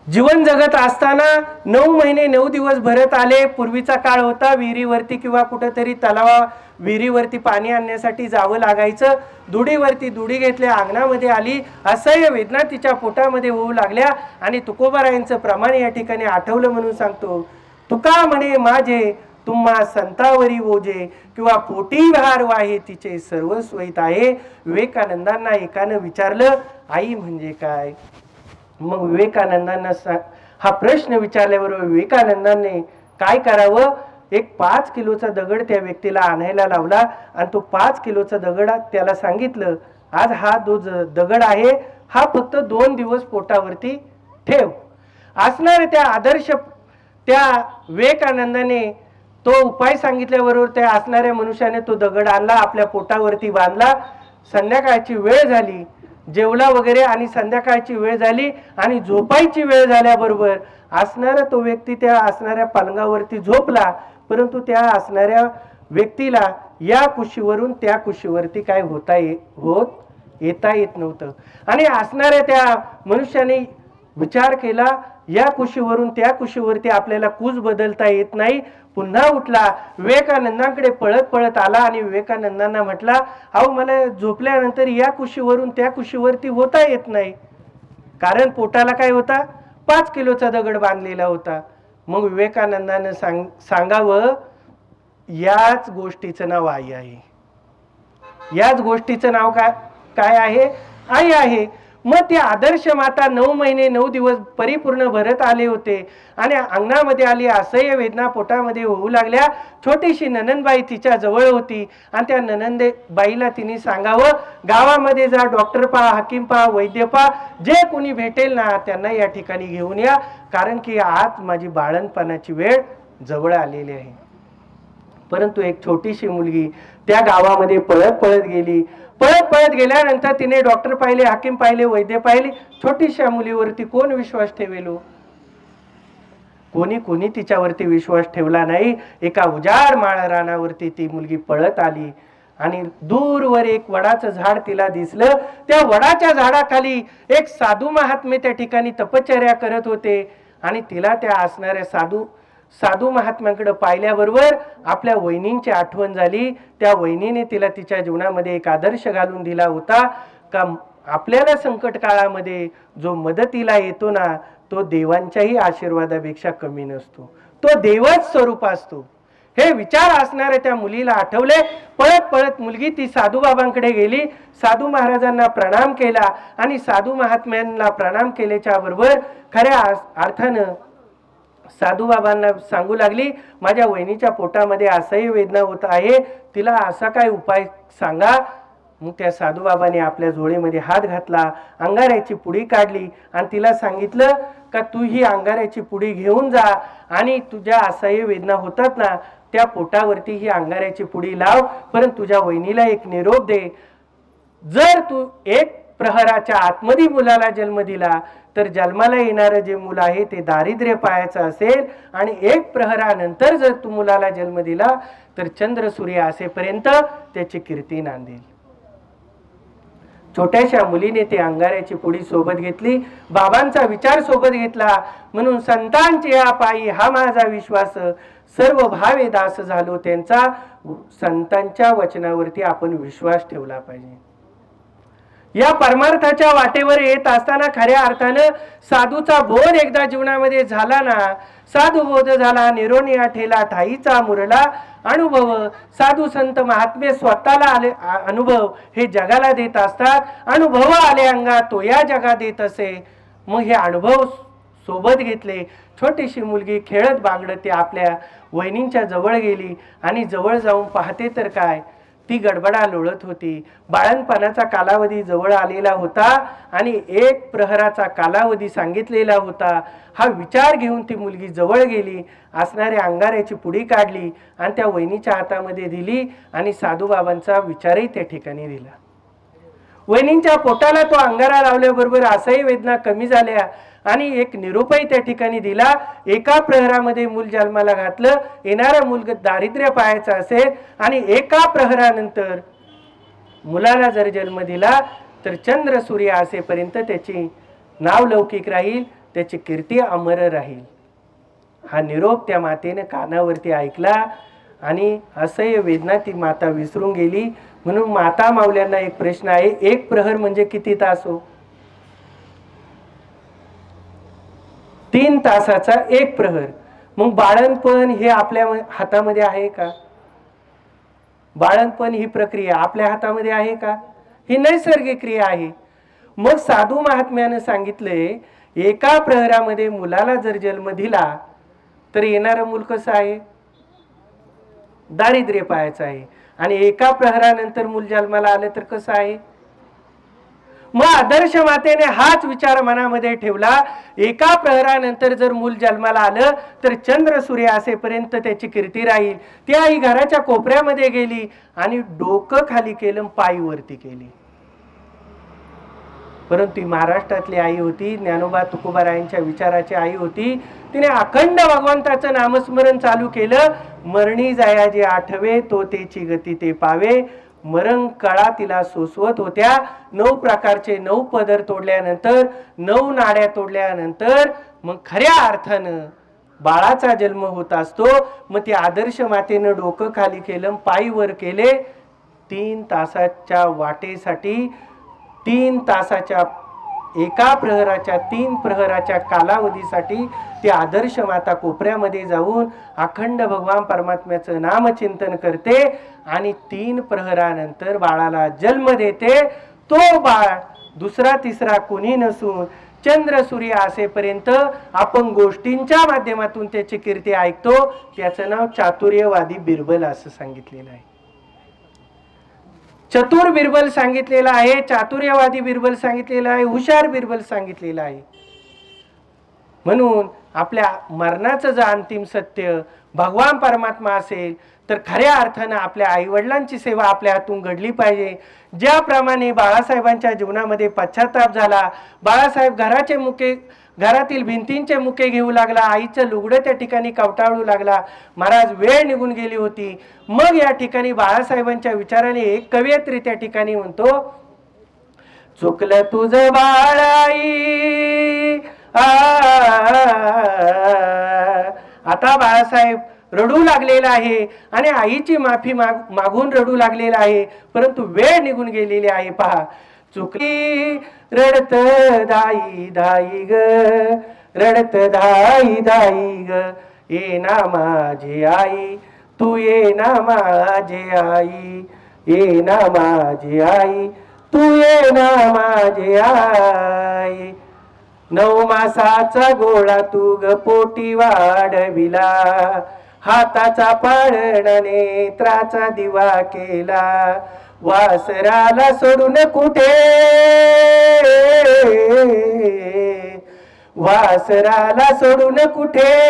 जीवन जगत असताना 9 महिने 9 दिवस भरत आले. पूर्वीचा काळ होता, विहिरीवरती किंवा कुठेतरी तलावा विहिरीवरती पाणी आणण्यासाठी जावं लागायचं. दुडीवरती दुडी घेतल्या, अंगणामध्ये आली, असह्य वेदना तिच्या पोटामध्ये होऊ लागल्या आणि तुकोबारायांचं प्रमाण या ठिकाणी आठवलं म्हणून सांगतो. तुका म्हणे माझे तुम्हा संतावरी ओझे, किंवा पोटी भार वाहे तिचे सर्वस्वहित आहे. विवेकानंदांना एकानं विचारलं, आई म्हणजे काय? मग विवेकानंदांना हा प्रश्न विचारल्याबरोबर विवेकानंदांनी काय करावं, एक 5 किलोचा दगड त्या व्यक्तीला आणायला लावला आणि तो 5 किलोचा दगड त्याला सांगितलं, आज हा जो दगड आहे हा फक्त 2 दिवस पोटावरती ठेव. असणार त्या आदर्श त्या विवेकानंदाने तो उपाय सांगितल्याबरोबर त्या असणाऱ्या मनुष्याने तो दगड आणला, आपल्या पोटावरती बांधला. संध्याकाळची वेळ झाली, जेवला वगैरे आणि संध्याकाळची वेळ झाली आणि झोपायची वेळ झाल्याबरोबर असणारा तो व्यक्ती त्या असणाऱ्या पलंगावरती झोपला, परंतु त्या असणाऱ्या व्यक्तीला या कुशीवरून त्या कुशीवरती काय येता येत नव्हतं. आणि असणाऱ्या त्या मनुष्याने विचार केला, या कुशीवरून त्या कुशीवरती आपल्याला कूच बदलता येत नाही. पुन्हा उठला, विवेकानंदांकडे पळत पळत आला आणि विवेकानंदांना म्हटला, अहो मला झोपल्यानंतर या कुशीवरून त्या कुशीवरती होता येत नाही, कारण पोटाला काय होता, 5 किलोचा दगड बांधलेला होता. मग विवेकानंदानं सांगावं, याच गोष्टीचं नाव आई आहे. याच गोष्टीचं नाव काय आहे? आई आहे. मग ती आदर्श माता 9 महिने 9 दिवस परिपूर्ण भरत आले होते आणि अंगणामध्ये आली, असह्य वेदना पोटामध्ये होऊ लागल्या. छोटीशी ननंदबाई तिच्या जवळ होती आणि त्या ननंदबाईला तिने सांगावं, गावामध्ये जा, डॉक्टर पहा, हाकीम पहा, वैद्य पहा, जे कोणी भेटेल ना त्यांना या ठिकाणी घेऊन या, कारण की आज माझी बाळंतपणाची वेळ जवळ आलेली आहे. परंतु एक छोटीशी मुलगी त्या गावामध्ये पळत पळत गेली. पळत पळत गेल्यानंतर तिने डॉक्टर पाहिले, हाकीम पाहिले, वैद्य पाहिले. छोटीशा मुलीवरती कोण विश्वास ठेवेल? कोणी तिच्यावरती विश्वास ठेवला नाही. एका उजाड माळ रानावरती ती मुलगी पळत आली आणि दूरवर एक वडाचं झाड तिला दिसलं. त्या वडाच्या झाडाखाली एक साधू महात्मे त्या ठिकाणी तपश्चर्या करत होते आणि तिला त्या असणाऱ्या साधू महात्म्यांकडे पाहिल्याबरोबर आपल्या वहिनींची आठवण झाली. त्या वहिनीने तिला तिच्या जीवनामध्ये एक आदर्श घालून दिला होता का आपल्याला संकट काळामध्ये जो मदतीला येतो ना, तो देवांच्याही आशीर्वादापेक्षा कमी नसतो, तो देवच स्वरूप असतो. हे विचार असणारे त्या मुलीला आठवले. पळत पळत मुलगी ती साधू बाबांकडे गेली, साधू महाराजांना प्रणाम केला आणि साधू महात्म्यांना प्रणाम केल्याच्या बरोबर खऱ्या अर्थानं साधू बाबांना सांगू लागली, माझ्या वहिनीच्या पोटामध्ये असह्य वेदना होत आहे, तिला असा काय उपाय सांगा. मग त्या साधू बाबांनी आपल्या झोळीमध्ये हात घातला, अंगाऱ्याची पुडी काढली आणि तिला सांगितलं का तू ही अंगाऱ्याची पुडी घेऊन जा आणि तुझ्या असह्य वेदना होतात ना त्या पोटावरती ही अंगाऱ्याची पुडी लाव, परंतु तुझ्या वहिनीला एक निरोप दे. जर तू 1 प्रहराच्या आतमध्ये मुलाला जन्म दिला तर जन्माला येणारं जे मूल आहे ते दारिद्र्य पायाचं असेल आणि 1 प्रहरानंतर जर तू मुलाला जन्म दिला तर चंद्र सूर्य असेपर्यंत त्याची कीर्ती नांदेल. छोट्याशा मुलीने ते अंगाऱ्याची पुडी सोबत घेतली, बाबांचा विचार सोबत घेतला. म्हणून संतांचे या पायी हा माझा विश्वास, सर्व भावे दास झालो त्यांचा. संतांच्या वचनावरती आपण विश्वास ठेवला पाहिजे. या परमार्थाच्या वाटेवर येत असताना खऱ्या अर्थानं साधूचा बोध एकदा जीवनामध्ये झाला ना, साधू बोध झाला निरोनिया ठेला ठाईचा मुरला अनुभव. साधू संत महात्मे स्वतःला आले अनुभव हे जगाला देत असतात. अनुभव आले अंगात तो या जगात देत असे. मग हे अनुभव सोबत घेतले. छोटीशी मुलगी खेळत बागडत ती आपल्या वहिनींच्या जवळ गेली आणि जवळ जाऊन पाहते तर काय, ती गडबडा लोळत होती. बाळणपणाचा कालावधी जवळ आलेला होता आणि 1 प्रहराचा कालावधी सांगितलेला होता. हा विचार घेऊन ती मुलगी जवळ गेली, असणाऱ्या अंगाऱ्याची पुडी काढली आणि त्या वहिनीच्या हातामध्ये दिली आणि साधूबाबांचा विचारही त्या ठिकाणी दिला. वहिनींच्या पोटाला तो अंगारा लावल्याबरोबर असह्य वेदना कमी झाल्या आणि एक निरोपही त्या ठिकाणी दिला. 1 प्रहरामध्ये मूल जन्माला घातलं. येणारा मुलगा दारिद्र्य पाहायचा असेल आणि 1 प्रहरानंतर मुलाला जर जन्म दिला तर चंद्र सूर्य असेपर्यंत त्याची नाव लौकिक राहील, त्याची कीर्ती अमर राहील. हा निरोप त्या मातेने कानावरती ऐकला आणि असह्य वेदना ती माता विसरून गेली. म्हणून माता माऊल्यांना एक प्रश्न आहे, 1 प्रहर म्हणजे किती तास हो? 3 तासाचा 1 प्रहर. मग बाळणपण हे आपल्या हातामध्ये आहे का? बाळणपण ही प्रक्रिया आपल्या हातामध्ये आहे का? ही नैसर्गिक क्रिया आहे. मग साधू महात्म्याने सांगितले 1 प्रहरामध्ये मुलाला जर जन्म दिला तर येणारं मूल कसं आहे? दारिद्र्य पाहायचं आहे. आणि 1 प्रहरानंतर मूल जन्माला आलं तर कसं आहे? मग आदर्श मातेने हाच विचार मनामध्ये ठेवला. 1 प्रहरानंतर जर मूल जन्माला आलं तर चंद्र सूर्य असेपर्यंत त्याची कीर्ती राहील. ती आई घराच्या कोपऱ्यामध्ये गेली आणि डोकं खाली केलं, पाय वरती केली. परंतु ती महाराष्ट्रातली आई होती, ज्ञानोबा तुकोबारायांच्या विचाराची आई होती. तिने अखंड भगवंताचं नामस्मरण चालू केलं. मरणी जायाजे आठवे तो तेची गती ते पावे. मरण कळा तिला सोसवत होत्या. 9 प्रकारचे 9 पदर तोडल्यानंतर, 9 नाड्या तोडल्यानंतर मग खऱ्या अर्थानं बाळाचा जन्म होत असतो. मग ती आदर्श मातेनं डोकं खाली केलं, पाय वर केले. 3 तासाच्या वाटेसाठी 3 तासाच्या 1 प्रहराच्या 3 प्रहराच्या कालावधीसाठी ती आदर्श माता कोपऱ्यामध्ये जाऊन अखंड भगवान परमात्म्याचं नामचिंतन करते आणि 3 प्रहरानंतर बाळाला जन्म देते. तो बाळ दुसरा तिसरा कोणी नसून चंद्र सूर्य असेपर्यंत आपण गोष्टींच्या माध्यमातून त्याची कीर्ती ऐकतो. त्याचं नाव चातुर्यवादी बिरबल असं सांगितलेलं आहे. चतुर बिरबल सांगितलेला आहे, चातुर्यवादी बिरबल सांगितलेला आहे, हुशार बिरबल सांगितलेला आहे. म्हणून आपल्या मरणाचं जे अंतिम सत्य भगवान परमात्मा असेल तर खऱ्या अर्थानं आपल्या आईवडिलांची सेवा आपल्या हातून घडली पाहिजे. ज्याप्रमाणे बाळासाहेबांच्या जीवनामध्ये पश्चाताप झाला, बाळासाहेब घरातील भिंतींचे मुके घेऊ लागला, आईचं लुगडं त्या ठिकाणी कवटाळू लागला. महाराज वेळ निघून गेली होती. मग या ठिकाणी बाळासाहेबांच्या विचाराने एक कवयित्री त्या ठिकाणी म्हणतो, चुकलं तुझं बाळाई. आता बाळासाहेब रडू लागलेला आहे आणि आईची माफी मागून रडू लागलेला आहे, परंतु वेळ निघून गेलेली आहे. पहा, चुकली रडत दाई दाई ग, रडत दाई दाई ग, ये ना माझी आई, तू ये ना माझी आई, ये ना माझी आई, तू ये ना माझी आई. 9 मासाचा गोळा तू ग पोटी वाढविला, हाताचा पाळणा नेत्राचा दिवा केला, वासराला सोडून कुठे, वासराला सोडून कुठे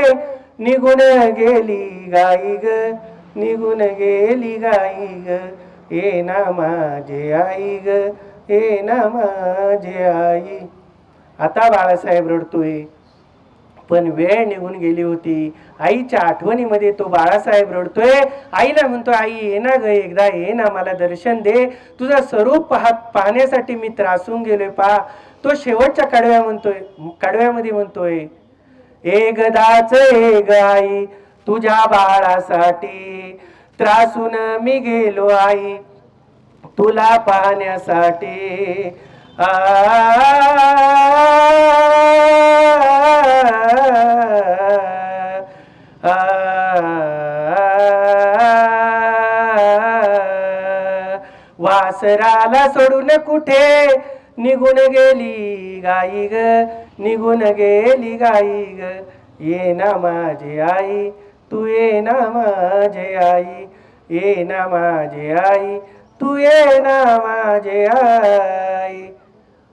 निघून गेली गाई ग, निघून गेली गाई ग, ये ना माझी आई ग, ये ना माझी आई. आता बाळासाहेब रडतोय, पण वेळ निघून गेली होती. आईच्या आठवणीमध्ये तो बाळासाहेब रडतोय. आईला म्हणतो, आई ये ना ग, एकदा ये ना, मला दर्शन दे, तुझं स्वरूप पाहण्यासाठी मी त्रासून गेलोय. पहा, तो शेवटच्या कडव्यामध्ये म्हणतोय, ए गदाच ए गाई, तुझ्या बाळासाठी त्रासून मी गेलो आई, तुला पाहण्यासाठी. आ वासराला सोडून कुठे निघून गेली गाई ग, निघून गेली गाई ग, ये ना माझी आई, तू ये ना माझी आई, ये ना माझी आई, तू ये ना माझी आई.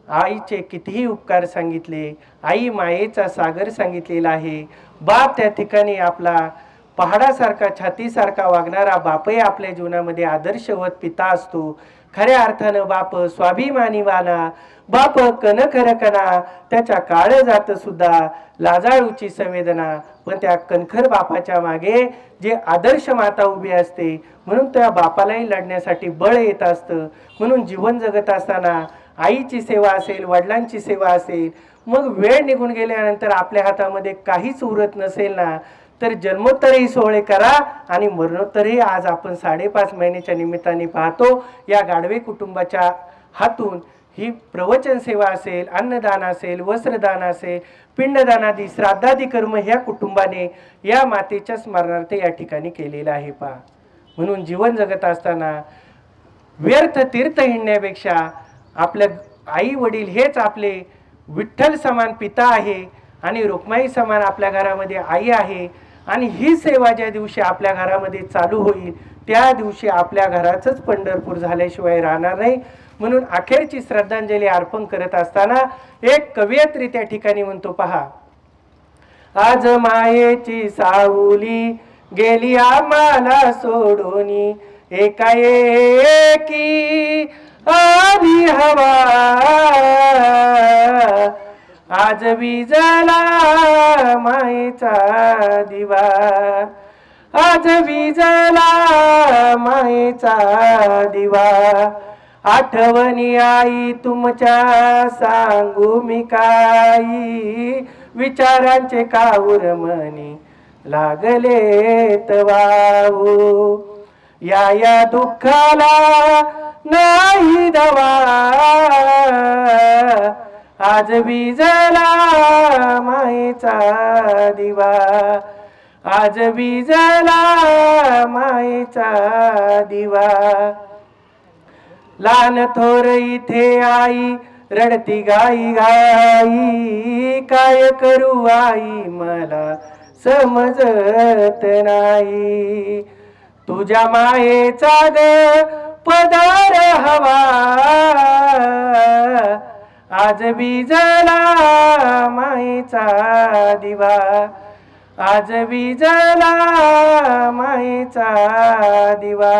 आईचे कितीही उपकार सांगितले, आई मायेचा सागर सांगितलेला आहे. बाप त्या ठिकाणी आपला पहाडासारखा छातीसारखा वागणारा बापही आपल्या जीवनामध्ये आदर्शवत पिता असतो. खऱ्या अर्थानं बाप स्वाभिमानी वाना, बाप कणखरकणा, त्याच्या काळ जात सुद्धा लाजाळूची संवेदना. पण त्या कणखर बापाच्या मागे जे आदर्श माता उभी असते, म्हणून त्या बापालाही लढण्यासाठी बळ येत असतं. म्हणून जीवन जगत असताना आईची सेवा असेल, वडिलांची सेवा असेल, मग वेळ निघून गेल्यानंतर आपल्या हातामध्ये काहीच उरत नसेल ना, तर जन्मोत्तरही सोहळे करा आणि मरणोत्तरही आज आपण 5.5 महिन्याच्या निमित्ताने पाहतो. या गाढवे कुटुंबाच्या हातून ही प्रवचन सेवा असेल, अन्नदान असेल, वस्त्रदान असेल, पिंडदानादी श्राद्धादी कर्म ह्या कुटुंबाने या मातेच्या स्मरणार्थ या ठिकाणी केलेलं आहे. पहा, म्हणून जीवन जगत असताना व्यर्थ तीर्थ हिंडण्यापेक्षा आपल्या आई वडील हेच आपले विठ्ठल समान पिता आहे आणि रुक्माई समान आपल्या घरामध्ये आई आहे. आणि ही सेवा ज्या दिवशी आपल्या घरामध्ये चालू होईल त्या दिवशी आपल्या घराचंच पंढरपूर झाल्याशिवाय राहणार नाही. म्हणून अखेरची श्रद्धांजली अर्पण करत असताना एक कवयित्री त्या ठिकाणी म्हणतो, पहा, आज मायेची सावली गेली आम्हाला सोडून, एकाएकी आधी हवा, आज विजला मायेचा दिवा, आज विजला मायेचा दिवा, आठवणी आई तुमच्या सांगू मी काही, विचारांचे काऊर मनी लागले तवाऊ, या दुःखाला नाही दवा, आज विजला मायेचा दिवा, आज विजला मायेचा दिवा. लहान थोर इथे आई रडती गाई गाई, काय करू आई मला समजत नाही, तुझ्या मायेचा ग पदार हवा, आज विजला मायेचा दिवा, आज विजला मायेचा दिवा,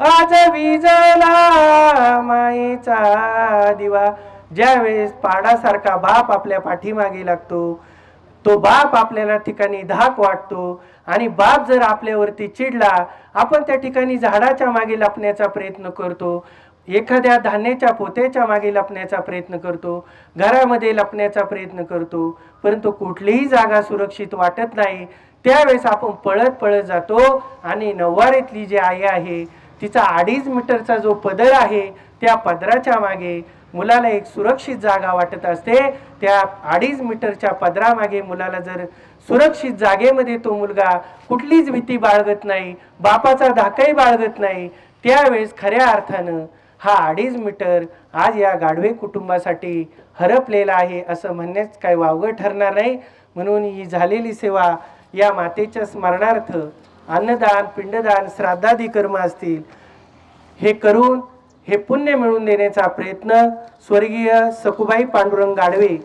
आज विजला मायेचा दिवा. ज्यावेळेस पाडासारखा बाप आपल्या पाठीमागे लागतो, तो बाप आपल्याला ठिकाणी धाक वाटतो आणि बाप जर आपल्यावरती चिडला, आपण त्या ठिकाणी झाडाच्या मागे लपण्याचा प्रयत्न करतो, एखाद्या धान्याच्या पोत्याच्या मागे लपण्याचा प्रयत्न करतो, घरामध्ये लपण्याचा प्रयत्न करतो, परंतु कुठलीही जागा सुरक्षित वाटत नाही. त्यावेळेस आपण पळत पळत जातो आणि नववारीतली जी आई आहे तिचा 2.5 मीटरचा जो पदर आहे त्या पदराच्या मागे मुलाला एक सुरक्षित जागा वाटत असते. त्या 2.5 मीटरच्या पदरामागे मुलाला जर सुरक्षित जागेमध्ये तो मुलगा कुठलीच भीती बाळगत नाही, बापाचा धाकही बाळगत नाही, त्यावेळेस खऱ्या अर्थानं हा 2.5 मीटर आज या गाढवे कुटुंबासाठी हरपलेला आहे असं म्हणण्यास काही वावगं ठरणार नाही. म्हणून ही झालेली सेवा या मातेच्या स्मरणार्थ अन्नदान, पिंडदान, श्राद्धादी कर्म असतील, हे करून हे पुण्य मिळवून देण्याचा प्रयत्न स्वर्गीय सखुबाई पांडुरंग गाढवे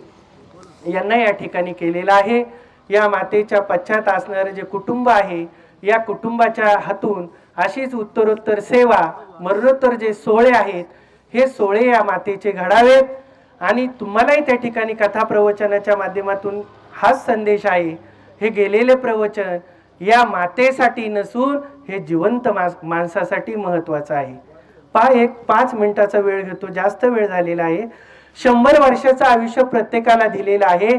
यांना या ठिकाणी केलेला आहे. या मातेच्या पश्चात असणारे जे कुटुंब आहे, या कुटुंबाच्या हातून अशीच उत्तरोत्तर सेवा, मरणोत्तर जे सोहळे आहेत, हे सोहळे या मातेचे घडावेत. आणि तुम्हालाही त्या ठिकाणी कथा प्रवचनाच्या माध्यमातून हाच संदेश आहे, हे गेलेले प्रवचन या मातेसाठी नसून हे जिवंत माणसासाठी महत्त्वाचं आहे. एक 5 मिनिटाचा वेळ घेतो, जास्त वेळ झालेला आहे. 100 वर्षाचं आयुष्य प्रत्येकाला दिलेलं आहे.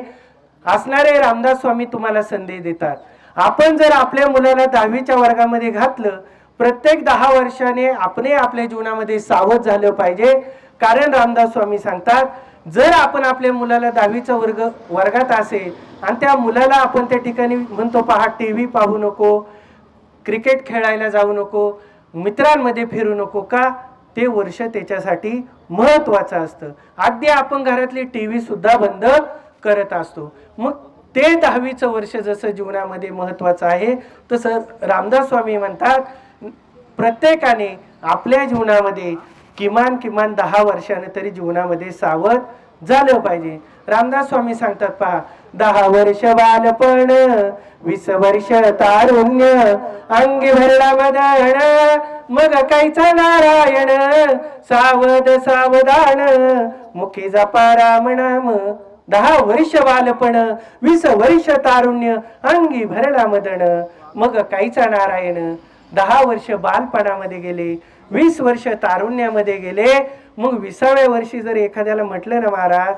असणारे रामदास स्वामी तुम्हाला संदेश देतात, आपण जर आपल्या मुलाला 10वीच्या वर्गामध्ये घातलं, प्रत्येक 10 वर्षाने आपण आपल्या जीवनामध्ये सावध झालं पाहिजे. कारण रामदास स्वामी सांगतात, जर आपण आपल्या मुलाला 10वीचा वर्गात असेल आणि त्या मुलाला आपण त्या ठिकाणी म्हणतो पहा TV पाहू नको, क्रिकेट खेळायला जाऊ नको, मित्रांमध्ये फिरू नको का, ते वर्ष त्याच्यासाठी महत्त्वाचं असतं. अगदी आपण घरातली TV सुद्धा बंद करत असतो. मग ते 10वीचं वर्ष जसं जीवनामध्ये महत्त्वाचं आहे, तसं रामदास स्वामी म्हणतात प्रत्येकाने आपल्या जीवनामध्ये किमान 10 वर्षाने तरी जीवनामध्ये सावध झालं पाहिजे. रामदास स्वामी सांगतात पहा, 10 वर्ष बालपण 20 वर्ष तारुण्य, अंगी भरला मदन मग कायचा नारायण, सावध सावधान मुखी जपा राम नाम. 10 वर्ष बालपण 20 वर्ष तारुण्य, अंगी भरला मदन मग कायचा नारायण. 10 वर्ष बालपणामध्ये गेले, 20 वर्ष तारुण्यामध्ये गेले, मग 20व्या वर्षी जर एखाद्याला म्हटलं ना महाराज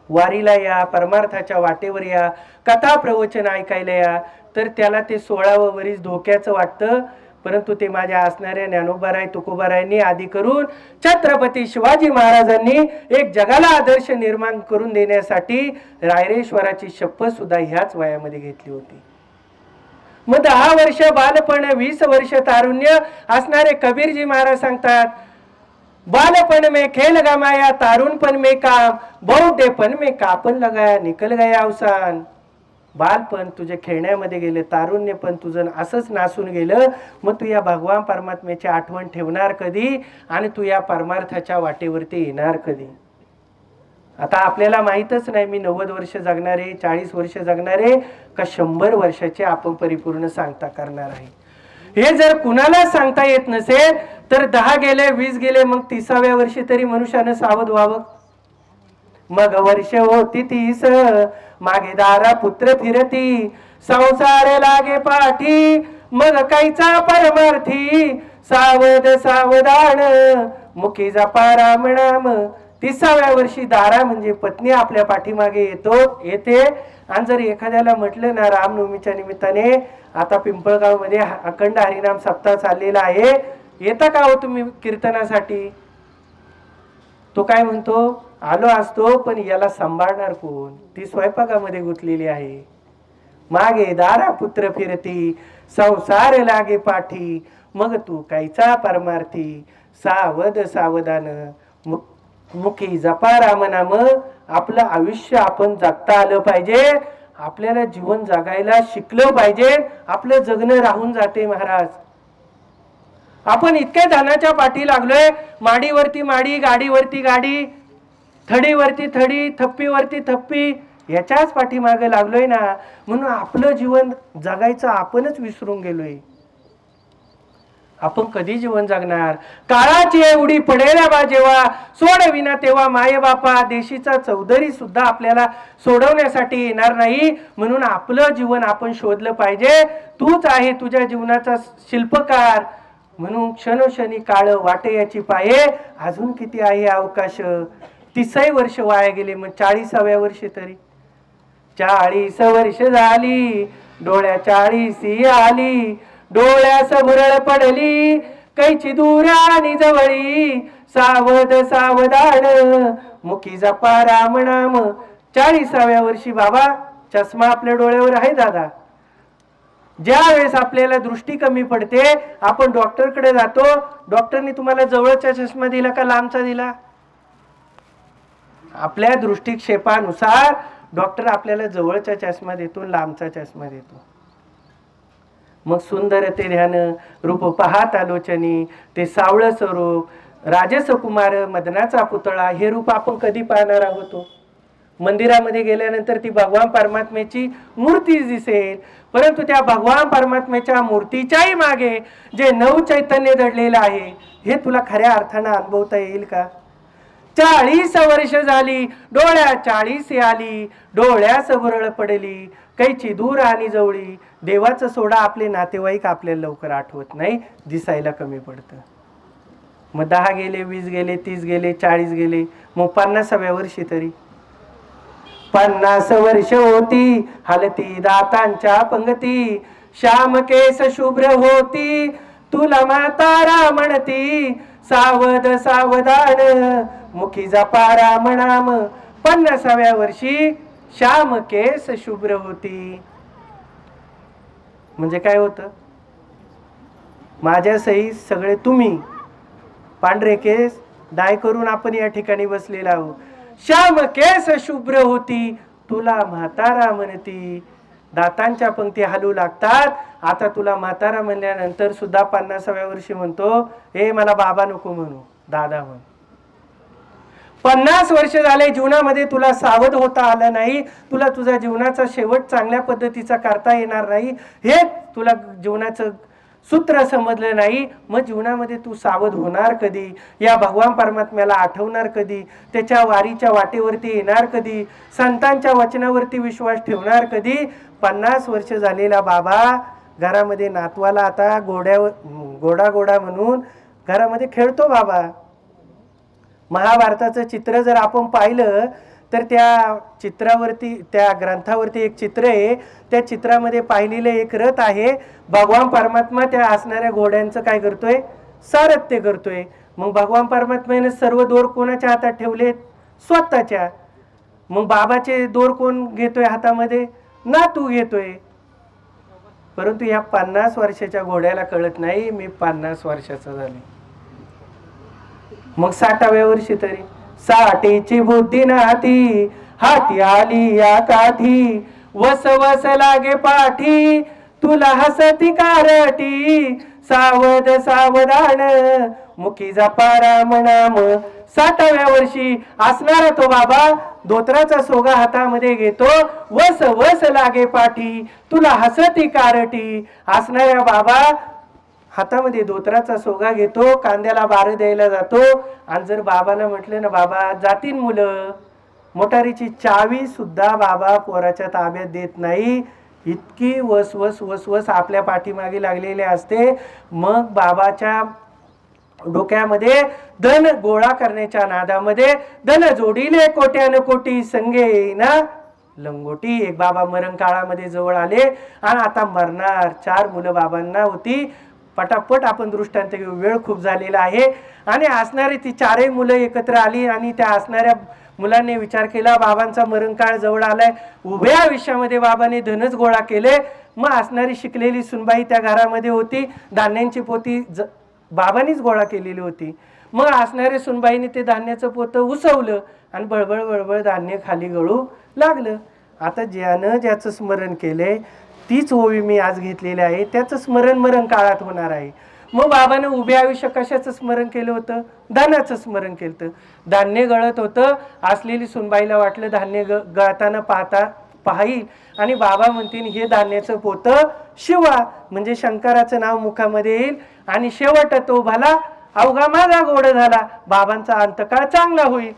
वारीला या, परमार्थाच्या वाटेवर या, कथा प्रवचन ऐकायला या, तर त्याला ते 16वं वर्ष धोक्याचं वाटतं. परंतु ते माझ्या असणाऱ्या ज्ञानोबाराय तुकोबारायांनी आदी करून छत्रपती शिवाजी महाराजांनी एक जगाला आदर्श निर्माण करून देण्यासाठी रायरेश्वराची शपथ सुद्धा ह्याच वयामध्ये घेतली होती. मग 10 वर्ष बालपण 20 वर्ष तारुण्य असणारे कबीरजी महाराज सांगतात, बालपन में खेल गमाया, तारुणपण में काम, बौद्धपण में कापन लगाया, निकल गया अवसान. बालपण तुझे खेळण्यामध्ये गेले, तारुण्य पण तुझं असंच नासून गेलं. मग तू या भगवान परमात्म्याची आठवण ठेवणार कधी आणि तू या परमार्थाच्या वाटेवरती येणार कधी. आता आपल्याला माहीतच नाही मी 90 वर्ष जगणारे, 40 वर्ष जगणारे का 100 वर्षाचे आपण परिपूर्ण सांगता करणार आहे. हे जर कुणाला सांगता येत नसेल तर 10 गेले 20 गेले, मग 30व्या वर्षी तरी मनुष्यानं सावध व्हावं. मग वर्ष होती 30 मागे दारा पुत्र फिरती, संसार लागे पाठी मग कायचा परमार्थी, सावध सावधान मुखी जपा राम नाम. 30व्या वर्षी दारा म्हणजे पत्नी आपल्या पाठीमागे येते. आणि जर एखाद्याला म्हटलं ना रामनवमीच्या निमित्ताने आता पिंपळगाव मध्ये अखंड हरिनाम सप्ताह चाललेला आहे, येता का हो तुम्ही कीर्तनासाठी, तो काय म्हणतो आलो असतो पण याला सांभाळणार कोण, ती स्वयंपाकामध्ये गुंतलेली आहे. मागे दारा पुत्र फिरती, संसार लागे पाठी मग तू कायचा परमार्थी, सावध सावधान मुखी जपा राम नाम. आपलं आयुष्य आपण जगता आलं पाहिजे, आपल्याला जीवन जगायला शिकलं पाहिजे. आपलं जगणं राहून जाते महाराज. आपण इतक्या धनाच्या पाठी लागलोय, माडीवरती माडी, गाडीवरती गाडी, थडीवरती थडी, थप्पीवरती थप्पी, याच्याच पाठीमागे लागलोय ना. म्हणून आपलं जीवन जगायचं आपणच विसरून गेलोय. आपण कधी जीवन जगणार. काळाची एवढी पडेल्या बा जेव्हा, सोडविना तेव्हा माय बापा, देशीचा चौधरी सुद्धा आपल्याला सोडवण्यासाठी येणार नाही. म्हणून आपलं जीवन आपण शोधलं पाहिजे. तूच आहे तुझ्या जीवनाचा शिल्पकार. म्हणून क्षणोक्षणी काळ वाटे याची पाये, अजून किती आहे अवकाश. 30 वर्ष वाया गेले, मग 40व्या वर्षी तरी 40 वर्ष झाली, डोळ्या 40 आली, डोळ्यास भुरळ पडली, कैची दूर आणि जवळी, सावध सावधान मुखी जपा राम नाम. 40व्या वर्षी बाबा चष्मा आपल्या डोळ्यावर आहे दादा. ज्या वेळेस आपल्याला दृष्टी कमी पडते आपण डॉक्टरकडे जातो, डॉक्टरनी तुम्हाला जवळचा चष्मा दिला का लांबचा दिला. आपल्या दृष्टिक्षेपानुसार डॉक्टर आपल्याला जवळचा चष्मा देतो, लांबचा चष्मा देतो. मग सुंदर ते ध्यान रूप पाहत आलोचनी, ते सावळ स्वरूप, राजस कुमार, मदनाचा पुतळा, हे रूप आपण कधी पाहणार आहोत. मंदिरामध्ये गेल्यानंतर ती भगवान परमात्म्याची मूर्ती दिसेल, परंतु त्या भगवान परमात्म्याच्या मूर्तीच्याही मागे जे नव चैतन्य दडलेलं आहे हे तुला खऱ्या अर्थानं अनुभवता येईल का. 40 वर्ष झाली, डोळ्या 40 आली, डोळ्यास भुरळ पडली, कैची दूर आणि जवळी. देवाचं सोडा आपले नातेवाईक आपल्याला लवकर आठवत नाही, दिसायला कमी पडतं. मग 10 गेले, 20 गेले, 30 गेले, 40 गेले, मग 50व्या वर्षी तरी 50 वर्ष होती, हलती दातांच्या पंगती, श्याम केस शुभ्र होती, तुला म्हातारा म्हणती, सावध सावधान मुखी जपा राम नाम. 50व्या वर्षी श्याम केस शुभ्र होती. म्हणजे काय होतं, माझ्या सही सगळे तुम्ही पांढरे केस डाय करून आपण या ठिकाणी बसलेला आहोत. श्याम केस शुभ्र होती तुला म्हातारा म्हणती. दातांच्या पंक्ती हलू लागतात. आता तुला म्हातारा म्हणल्यानंतर सुद्धा 50व्या वर्षी म्हणतो, हे मला बाबा नको म्हणू, दादा म्हण. 50 वर्ष झाले जीवनामध्ये तुला सावध होता आलं नाही, तुला तुझ्या जीवनाचा शेवट चांगल्या पद्धतीचा करता येणार नाही, हे तुला जीवनाचं सूत्र समजलं नाही. मग जीवनामध्ये तू सावध होणार कधी, या भगवान परमात्म्याला आठवणार कधी, त्याच्या वारीच्या वाटेवरती येणार कधी, संतांच्या वचनावरती विश्वास ठेवणार कधी. 50 वर्ष झालेला बाबा घरामध्ये नातवाला आता गोडा गोडा म्हणून घरामध्ये खेळतो. बाबा महाभारताचं चित्र जर आपण पाहिलं तर त्या चित्रावरती, त्या ग्रंथावरती एक चित्र आहे. त्या चित्रामध्ये पाहिलेलं एक रथ आहे. भगवान परमात्मा त्या असणाऱ्या घोड्यांचं काय करतोय, सारथ्य करतोय. मग भगवान परमात्म्याने सर्व दोर कोणाच्या हातात ठेवलेत, स्वतःच्या. मग बाबाचे दोर कोण घेतोय हातामध्ये, नातू घेतोय. परंतु या 50 वर्षाच्या घोड्याला कळत नाही मी 50 वर्षाचा झाले. मग 60व्या वर्षी तरी साठीची बुद्धी नाती हाती आली या काठी. वस वस लागे पाठी तुला हसती कारटी. सावध सावधान मुखी जपा राम नाम. 60व्या वर्षी असणारा तो बाबा धोत्राचा सोगा हातामध्ये घेतो. वस वस लागे पाठी तुला हसती कारटी. असणाऱ्या बाबा हातामध्ये धोत्राचा सोगा घेतो, कांद्याला बार द्यायला जातो. आणि जर बाबाला म्हटलं ना, बाबा जातीन मुलं, मोटारीची चावी सुद्धा बाबा पोराच्या ताब्यात देत नाही. इतकी वसवस वसवस आपल्या पाठीमागे लागलेले असते. मग बाबाच्या डोक्यामध्ये धन गोळा करण्याच्या नादामध्ये धन जोडीले कोट्यान कोटी संगे ना लंगोटी. एक बाबा मरण काळामध्ये जवळ आले आणि आता मरणार. 4 मुलं बाबांना होती. पटापट आपण दृष्टांत घेऊ, वेळ खूप झालेला आहे. आणि असणारी ती 4ही मुलं एकत्र आली आणि त्या असणाऱ्या मुलांनी विचार केला, बाबांचा मरण काळ जवळ आलाय. उभ्या आयुष्यामध्ये बाबांनी धनच गोळा केले. मग असणारी शिकलेली सुनबाई त्या घरामध्ये होती. धान्यांची पोती बाबांनीच गोळा केलेली होती. मग असणाऱ्या सुनबाईने ते धान्याचं पोतं उसवलं आणि बळबळ बळबळ धान्य खाली गळू लागलं. आता ज्यानं ज्याचं स्मरण केलंय तीच ओवी मी आज घेतलेली आहे, त्याचं स्मरण मरण काळात होणार आहे. मग बाबानं उभे आयुष्य कशाचं स्मरण केलं होतं, धान्याचं स्मरण केलं होतं. धान्य गळत होतं. असलेली सुनबाईला वाटलं धान्य गळताना पाहिल आणि बाबा म्हणतील हे धान्याचं पोतं शिवा, म्हणजे शंकराचं नाव मुखामध्ये येईल आणि शेवट तो भला अवघा माझा गोड झाला, बाबांचा अंतकाळ चांगला होईल.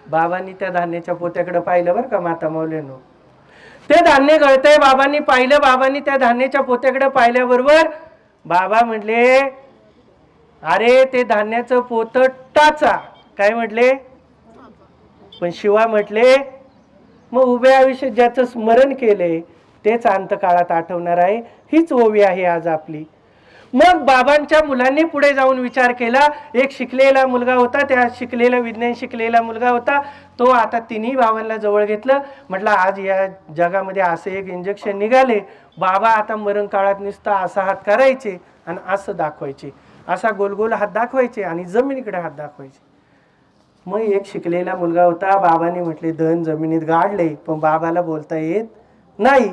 बाबांनी त्या धान्याच्या पोत्याकडे पाहिलं बरं का माता मौल्यांनो. ते धान्य गळतंय, बाबांनी पाहिलं. बाबांनी त्या धान्याच्या पोत्याकडे पाहिल्याबरोबर बाबा म्हटले, अरे ते धान्याचं पोत टाचा. काय म्हटले, पण शिवा म्हटले. मग उभे आयुष्यात ज्याचं स्मरण केलंय तेच अंतकाळात आठवणार आहे. हीच ओवी आहे आज आपली. मग बाबांच्या मुलांनी पुढे जाऊन विचार केला. एक शिकलेला मुलगा होता, त्या शिकलेला विज्ञान शिकलेला मुलगा होता. तो आता तिन्ही बाबांना जवळ घेतलं. म्हटलं आज या जगामध्ये असे एक इंजेक्शन निघाले, बाबा आता मरण काळात नुसता असा हात करायचे आणि असं दाखवायचे, असा गोलगोल हात दाखवायचे आणि जमिनीकडे हात दाखवायचे. मग एक शिकलेला मुलगा होता. बाबांनी म्हटले धन जमिनीत गाडले, पण बाबाला बोलता येत नाही.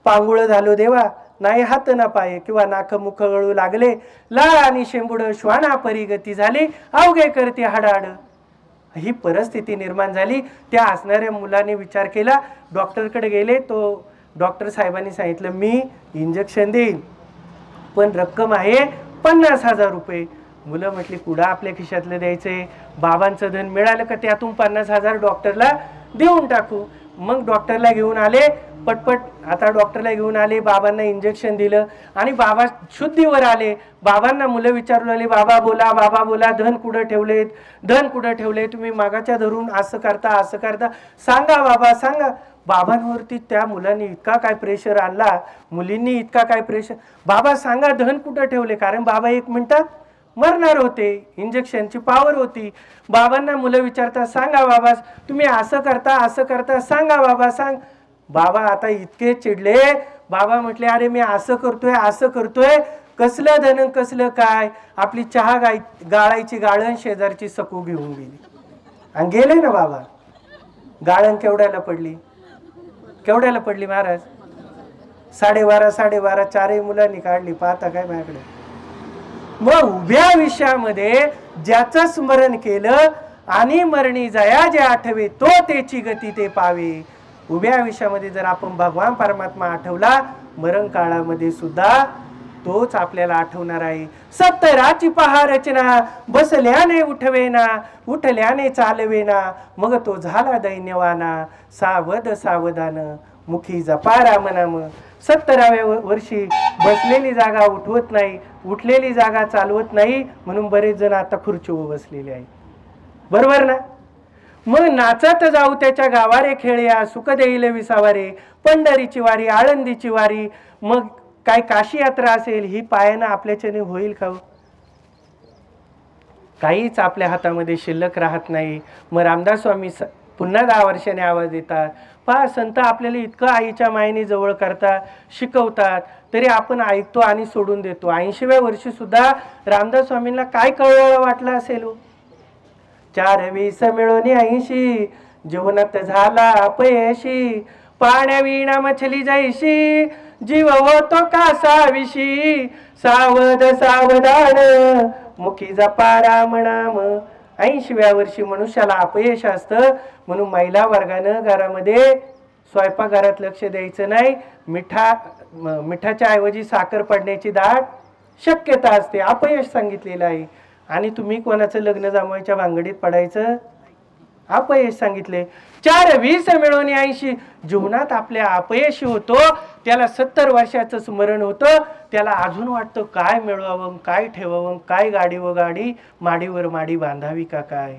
पांगुळ झालो देवा, नाही हात ना पाय किंवा नाक मुख गळू लागले. लाळ आणि शेंबुड श्वाना परिगती झाली, अवघे करते हाडाड. ही परिस्थिती निर्माण झाली. त्या असणाऱ्या मुलाने विचार केला, डॉक्टरकडे गेले. तो डॉक्टर साहेबांनी सांगितलं मी इंजेक्शन देईन, पण रक्कम आहे 50,000 रुपये. मुलं म्हटली कुठं आपल्या खिशातलं द्यायचंय, बाबांचं धन मिळालं का त्यातून 50,000 डॉक्टरला देऊन टाकू. मग डॉक्टरला घेऊन आले पटपट. आता डॉक्टरला घेऊन आले, बाबांना इंजेक्शन दिलं आणि बाबा शुद्धीवर आले. बाबांना मुलं विचारू लागली, बाबा बोला, बाबा बोला, धन कुठं ठेवलेत, धन कुठं ठेवले, तुम्ही मागाच्या धरून असं करता असं करता, सांगा बाबा सांगा. बाबांवरती त्या मुलांनी इतका काय प्रेशर आणला, मुलींनी इतका काय प्रेशर, बाबा सांगा धन कुठं ठेवले. कारण बाबा 1 मिनिटात मरणार होते. इंजेक्शनची पॉवर होती. बाबांना मुलं विचारतात, सांगा बाबा तुम्ही असं करता सांगा बाबा सांग. बाबा आता इतके चिडले. बाबा म्हटले, अरे मी असं करतोय कसलं धन कसलं काय. आपली चहा गाळायची गाळण शेजारची सकू घेऊन गेली आणि गेले ना बाबा. गाळण केवढ्याला पडली महाराज? 12.5 चारही मुलांनी काढली. पाहता काय माझ्याकडे. मग उभ्या विषयामध्ये ज्याचं स्मरण केलं आणि मरणी जया जे आठवे तो तेची गती ते पावे. उभ्या विषयामध्ये जर आपण भगवान परमात्मा आठवला, मरण काळामध्ये सुद्धा तोच आपल्याला आठवणार आहे. सत्तराची पहा रचना, बसल्याने उठवेना, उठल्याने चालवेना, मग तो झाला दैन्यवाना. सावध सावधान मुखी जपा राम नाम. 70व्या वर्षी बसलेली जागा उठवत नाही, उठलेली जागा चालवत नाही, म्हणून बरेच जण आता खुर्चीवर बसलेले आहे. बरोबर ना? मग नाचत जाऊ त्याच्या गावारे खेळया, सुख देईल विसावारे. पंढरीची वारी, आळंदीची वारी, मग काय काशी यात्रा असेल, ही पायानं आपल्याच्याने होईल का? काहीच आपल्या हातामध्ये शिल्लक राहत नाही. मग रामदास स्वामी पुन्हा 10 वर्षाने आवाज देतात. पहा, संत आपल्याला इतकं आईच्या मायेने जवळ करतात, शिकवतात, तरी आपण ऐकतो आणि सोडून देतो. 80व्या वर्षी सुद्धा रामदास स्वामींना काय कळवळं वाटलं असेल. 4-20 मिळून 80, जीवनात झाला अपयशी. पाण्या विणा मछली जैशी, जीव होतो कासाविषी. सावध सावधान मुखी जपा राम नाम. 80व्या वर्षी मनुष्याला अपयश असतं, म्हणून महिला वर्गानं घरामध्ये स्वयंपाकघरात लक्ष द्यायचं नाही. मिठाच्या ऐवजी साखर पडण्याची दाट शक्यता असते. अपयश सांगितलेलं आहे. आणि तुम्ही कोणाचं लग्न जमवायच्या भांगडीत पडायचं, अपयश सांगितले. 4-20 मिळून 80, जीवनात आपल्या अपयशी होतो, त्याला 70 वर्षाचं स्मरण होतं. त्याला अजून वाटतं काय मिळवावं, काय ठेवावं, काय गाडी व गाडी, माडीवर माडी बांधावी का काय.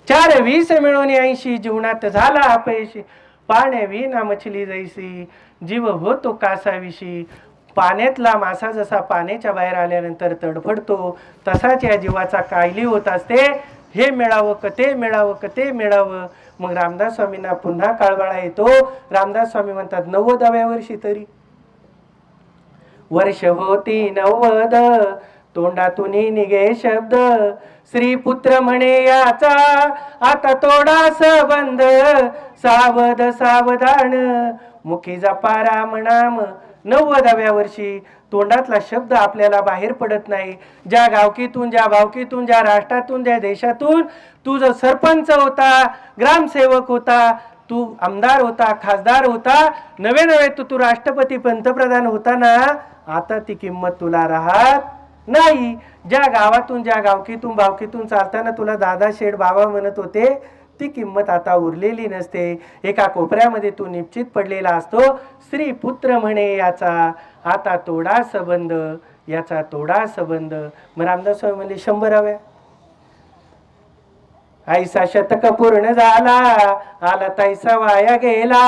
4-20 मिळून 80, जीवनात झाला अपयशी. पाण्यावी ना मछली जैसी, जीव होतो कासाविषी. पाण्यातला मासा जसा पाण्याच्या बाहेर आल्यानंतर तडफडतो, तसाच या जीवाचा कायली होत असते. हे मिळावं क ते मिळावं क ते मिळावं. मग रामदास स्वामींना पुन्हा काळवाळा येतो. रामदास स्वामी म्हणतात, 90व्या वर्षी तरी वर्ष होती 90, तोंडातून निघे शब्द. श्रीपुत्र म्हणे याचा आता तोडा संबंध. सावध सावधान मुखी जपा राम नाम. 90व्या वर्षी तोंडातला शब्द आपल्याला बाहेर पडत नाही. ज्या गावकीतून, ज्या भावकीतून, ज्या राष्ट्रातून, ज्या देशातून तू जो सरपंच होता, ग्रामसेवक होता, तू आमदार होता, खासदार होता, नवे तू राष्ट्रपती पंतप्रधान होता ना, आता ती किंमत तुला राहत नाही. ज्या गावातून, ज्या गावकीतून, भावकीतून चालताना तुला दादा शेठ बाबा म्हणत होते, ती किंमत आता उरलेली नसते. एका कोपऱ्यामध्ये तू निश्चित पडलेला असतो. स्त्री पुत्र म्हणे याचा आता तोडा संबंध, याचा तोडा संबंध. मग रामदास स्वामी म्हणजे 100व्या. ऐसा शतक पूर्ण झाला, आला तैसा वाया गेला.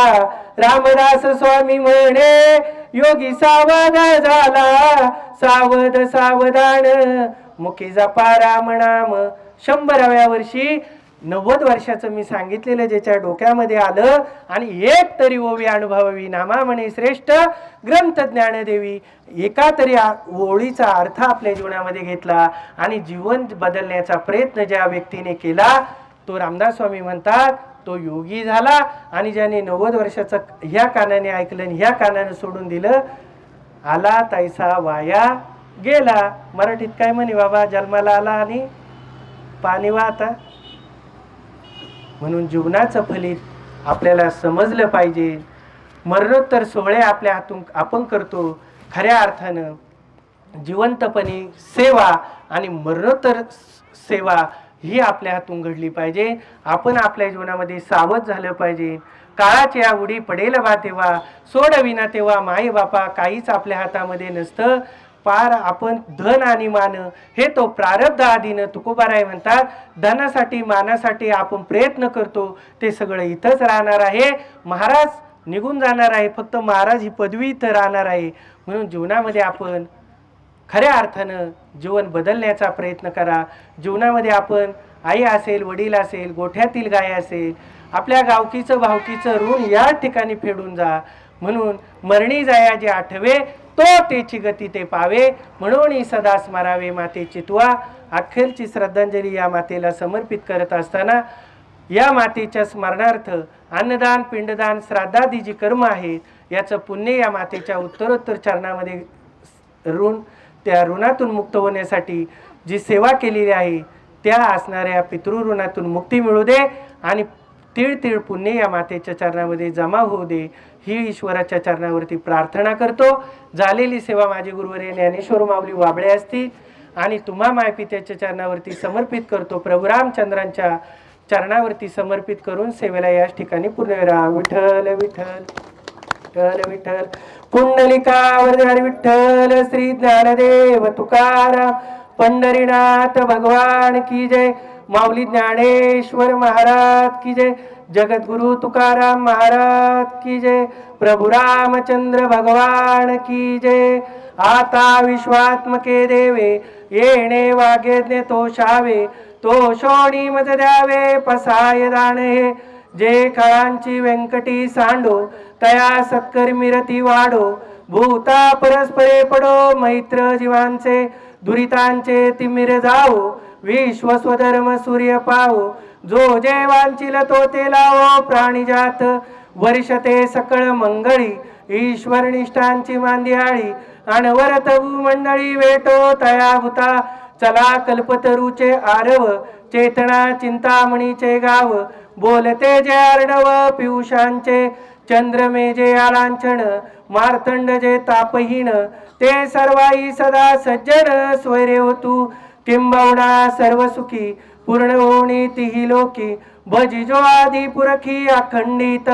रामदास स्वामी म्हणे योगी सावध झाला. सावध सावधान मुखी जपा राम नाम. 100व्या वर्षी 90 वर्षाचं मी सांगितलेलं ज्याच्या डोक्यामध्ये आलं आणि एक तरी ओवी अनुभवावी, नामा म्हणे श्रेष्ठ ग्रंथ ज्ञानदेवी. एका तरी ओळीचा अर्थ आपल्या जीवनामध्ये घेतला आणि जीवन बदलण्याचा प्रयत्न ज्या व्यक्तीने केला, तो रामदास स्वामी म्हणतात तो योगी झाला. आणि ज्याने 90 वर्षाचं ह्या कानाने ऐकलं आणि ह्या कानाने सोडून दिलं, आला तैसा वाया गेला. मराठीत काय म्हणे बाबा, जन्माला आला आणि पाणी वाहता. म्हणून जीवनाचं फलित आपल्याला समजलं पाहिजे. मरणोत्तर सोहळे आपल्या हातून आपण करतो. खऱ्या अर्थानं जिवंतपणे सेवा आणि मरणोत्तर सेवा ही आपल्या हातून घडली पाहिजे. आपण आपल्या जीवनामध्ये सावध झालं पाहिजे. काळाची या उडी पडेल बा तेव्हा, सोडविना तेव्हा माई बापा. काहीच आपल्या हातामध्ये नसतं. पार आपण धन आणि मान हे तो प्रारब्ध आधीनं. तुकोबाराय म्हणतात, धनासाठी मानासाठी आपण प्रयत्न करतो, ते सगळं इथंच राहणार आहे. महाराज निघून जाणार आहे, फक्त महाराज ही पदवी इथं राहणार आहे. म्हणून जीवनामध्ये आपण खऱ्या अर्थानं जीवन बदलण्याचा प्रयत्न करा. जीवनामध्ये आपण आई असेल, वडील असेल, गोठ्यातील गाय असेल, आपल्या गावकीचं भावकीचं ऋण या ठिकाणी फेडून जा. म्हणून मरणी जाया जे आठवे तो तेची गती ते पावे, म्हणून सदा स्मरावे मातेची तुवा. अखेरची श्रद्धांजली या मातेला समर्पित करत असताना या मातेच्या स्मरणार्थ अन्नदान, पिंडदान, श्राद्धादी जी कर्म आहेत याचं पुण्य या मातेच्या उत्तरोत्तर चरणामध्ये ऋण, त्या ऋणातून मुक्त होण्यासाठी जी सेवा केलेली आहे त्या असणाऱ्या पितृऋणातून मुक्ती मिळू दे आणि तीळ तीळ पुण्य या मातेच्या चरणामध्ये जमा होऊ दे, ही ईश्वराच्या चरणावरती प्रार्थना करतो. झालेली सेवा माझे गुरुवर्य ज्ञानेश्वर माऊली वाबळे असतील आणि तुम्हा मायपित्याच्या चरणावरती समर्पित करतो. प्रभू रामचंद्रांच्या चरणावरती समर्पित करून सेवेला याच ठिकाणी पूर्णविराम. विठ्ठल विठ्ठल विठ्ठल विठ्ठल. पुंडलिकावरधारी विठ्ठल. श्री ज्ञानदेव तुकाराम पंढरीनाथ भगवान की जय. माऊली ज्ञानेश्वर महाराज की जय. जगद्गुरु तुकाराम महाराज की जय. प्रभु रामचंद्र भगवान की जय. आता विश्वात्मके देवे येणे वागेज्ञ तोषावे, तो शोणी मत द्यावे पसाय दान हे. जे काळांची व्यंकटी सांडो तया सत्कर्मी रती वाढो, भूता परस्परे पडो मैत्र जीवांचे, दुरितांचे तिमिर जावो, विश्व स्वधर्म सूर्य पावो. जो जे वांचिल तो ते लावो, प्राणीजात वर्षते सकळ मंगळी, ईश्वर निष्ठांची मांदियाळी, अनवरत भूमंडळी वेटो तया भूता. चला कल्पतरूचे आरव, चेतना चिंतामणीचे गाव, बोलते जे अर्णव पियुषांचे, चंद्रमे जे आलांछन, मार्तंड जे तापहीन, ते सर्वाई सदा सज्जन स्वैरे होतू. किंबहुना सर्व सुखी पूर्ण होणी तिही लोकी, भजिजो आदि पुरखी अखंडित,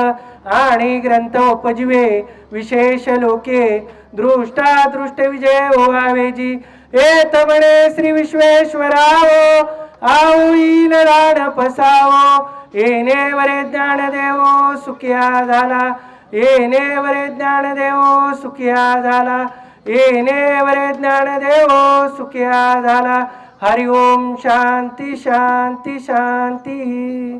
आणि ग्रंथ उपजीवे विशेष लोके. दृष्टा दृष्ट विजय होवावेजी, एत म्हणे श्री विश्वेश्वरावो, आऊईल राण पसावो. येणे वरे ज्ञान देवो सुखिया झाला, येणे वरे ज्ञान देवो सुखिया झाला, येणे वरे ज्ञान देवो सुखिया झाला. हरि ओम. शांती शांती शांती.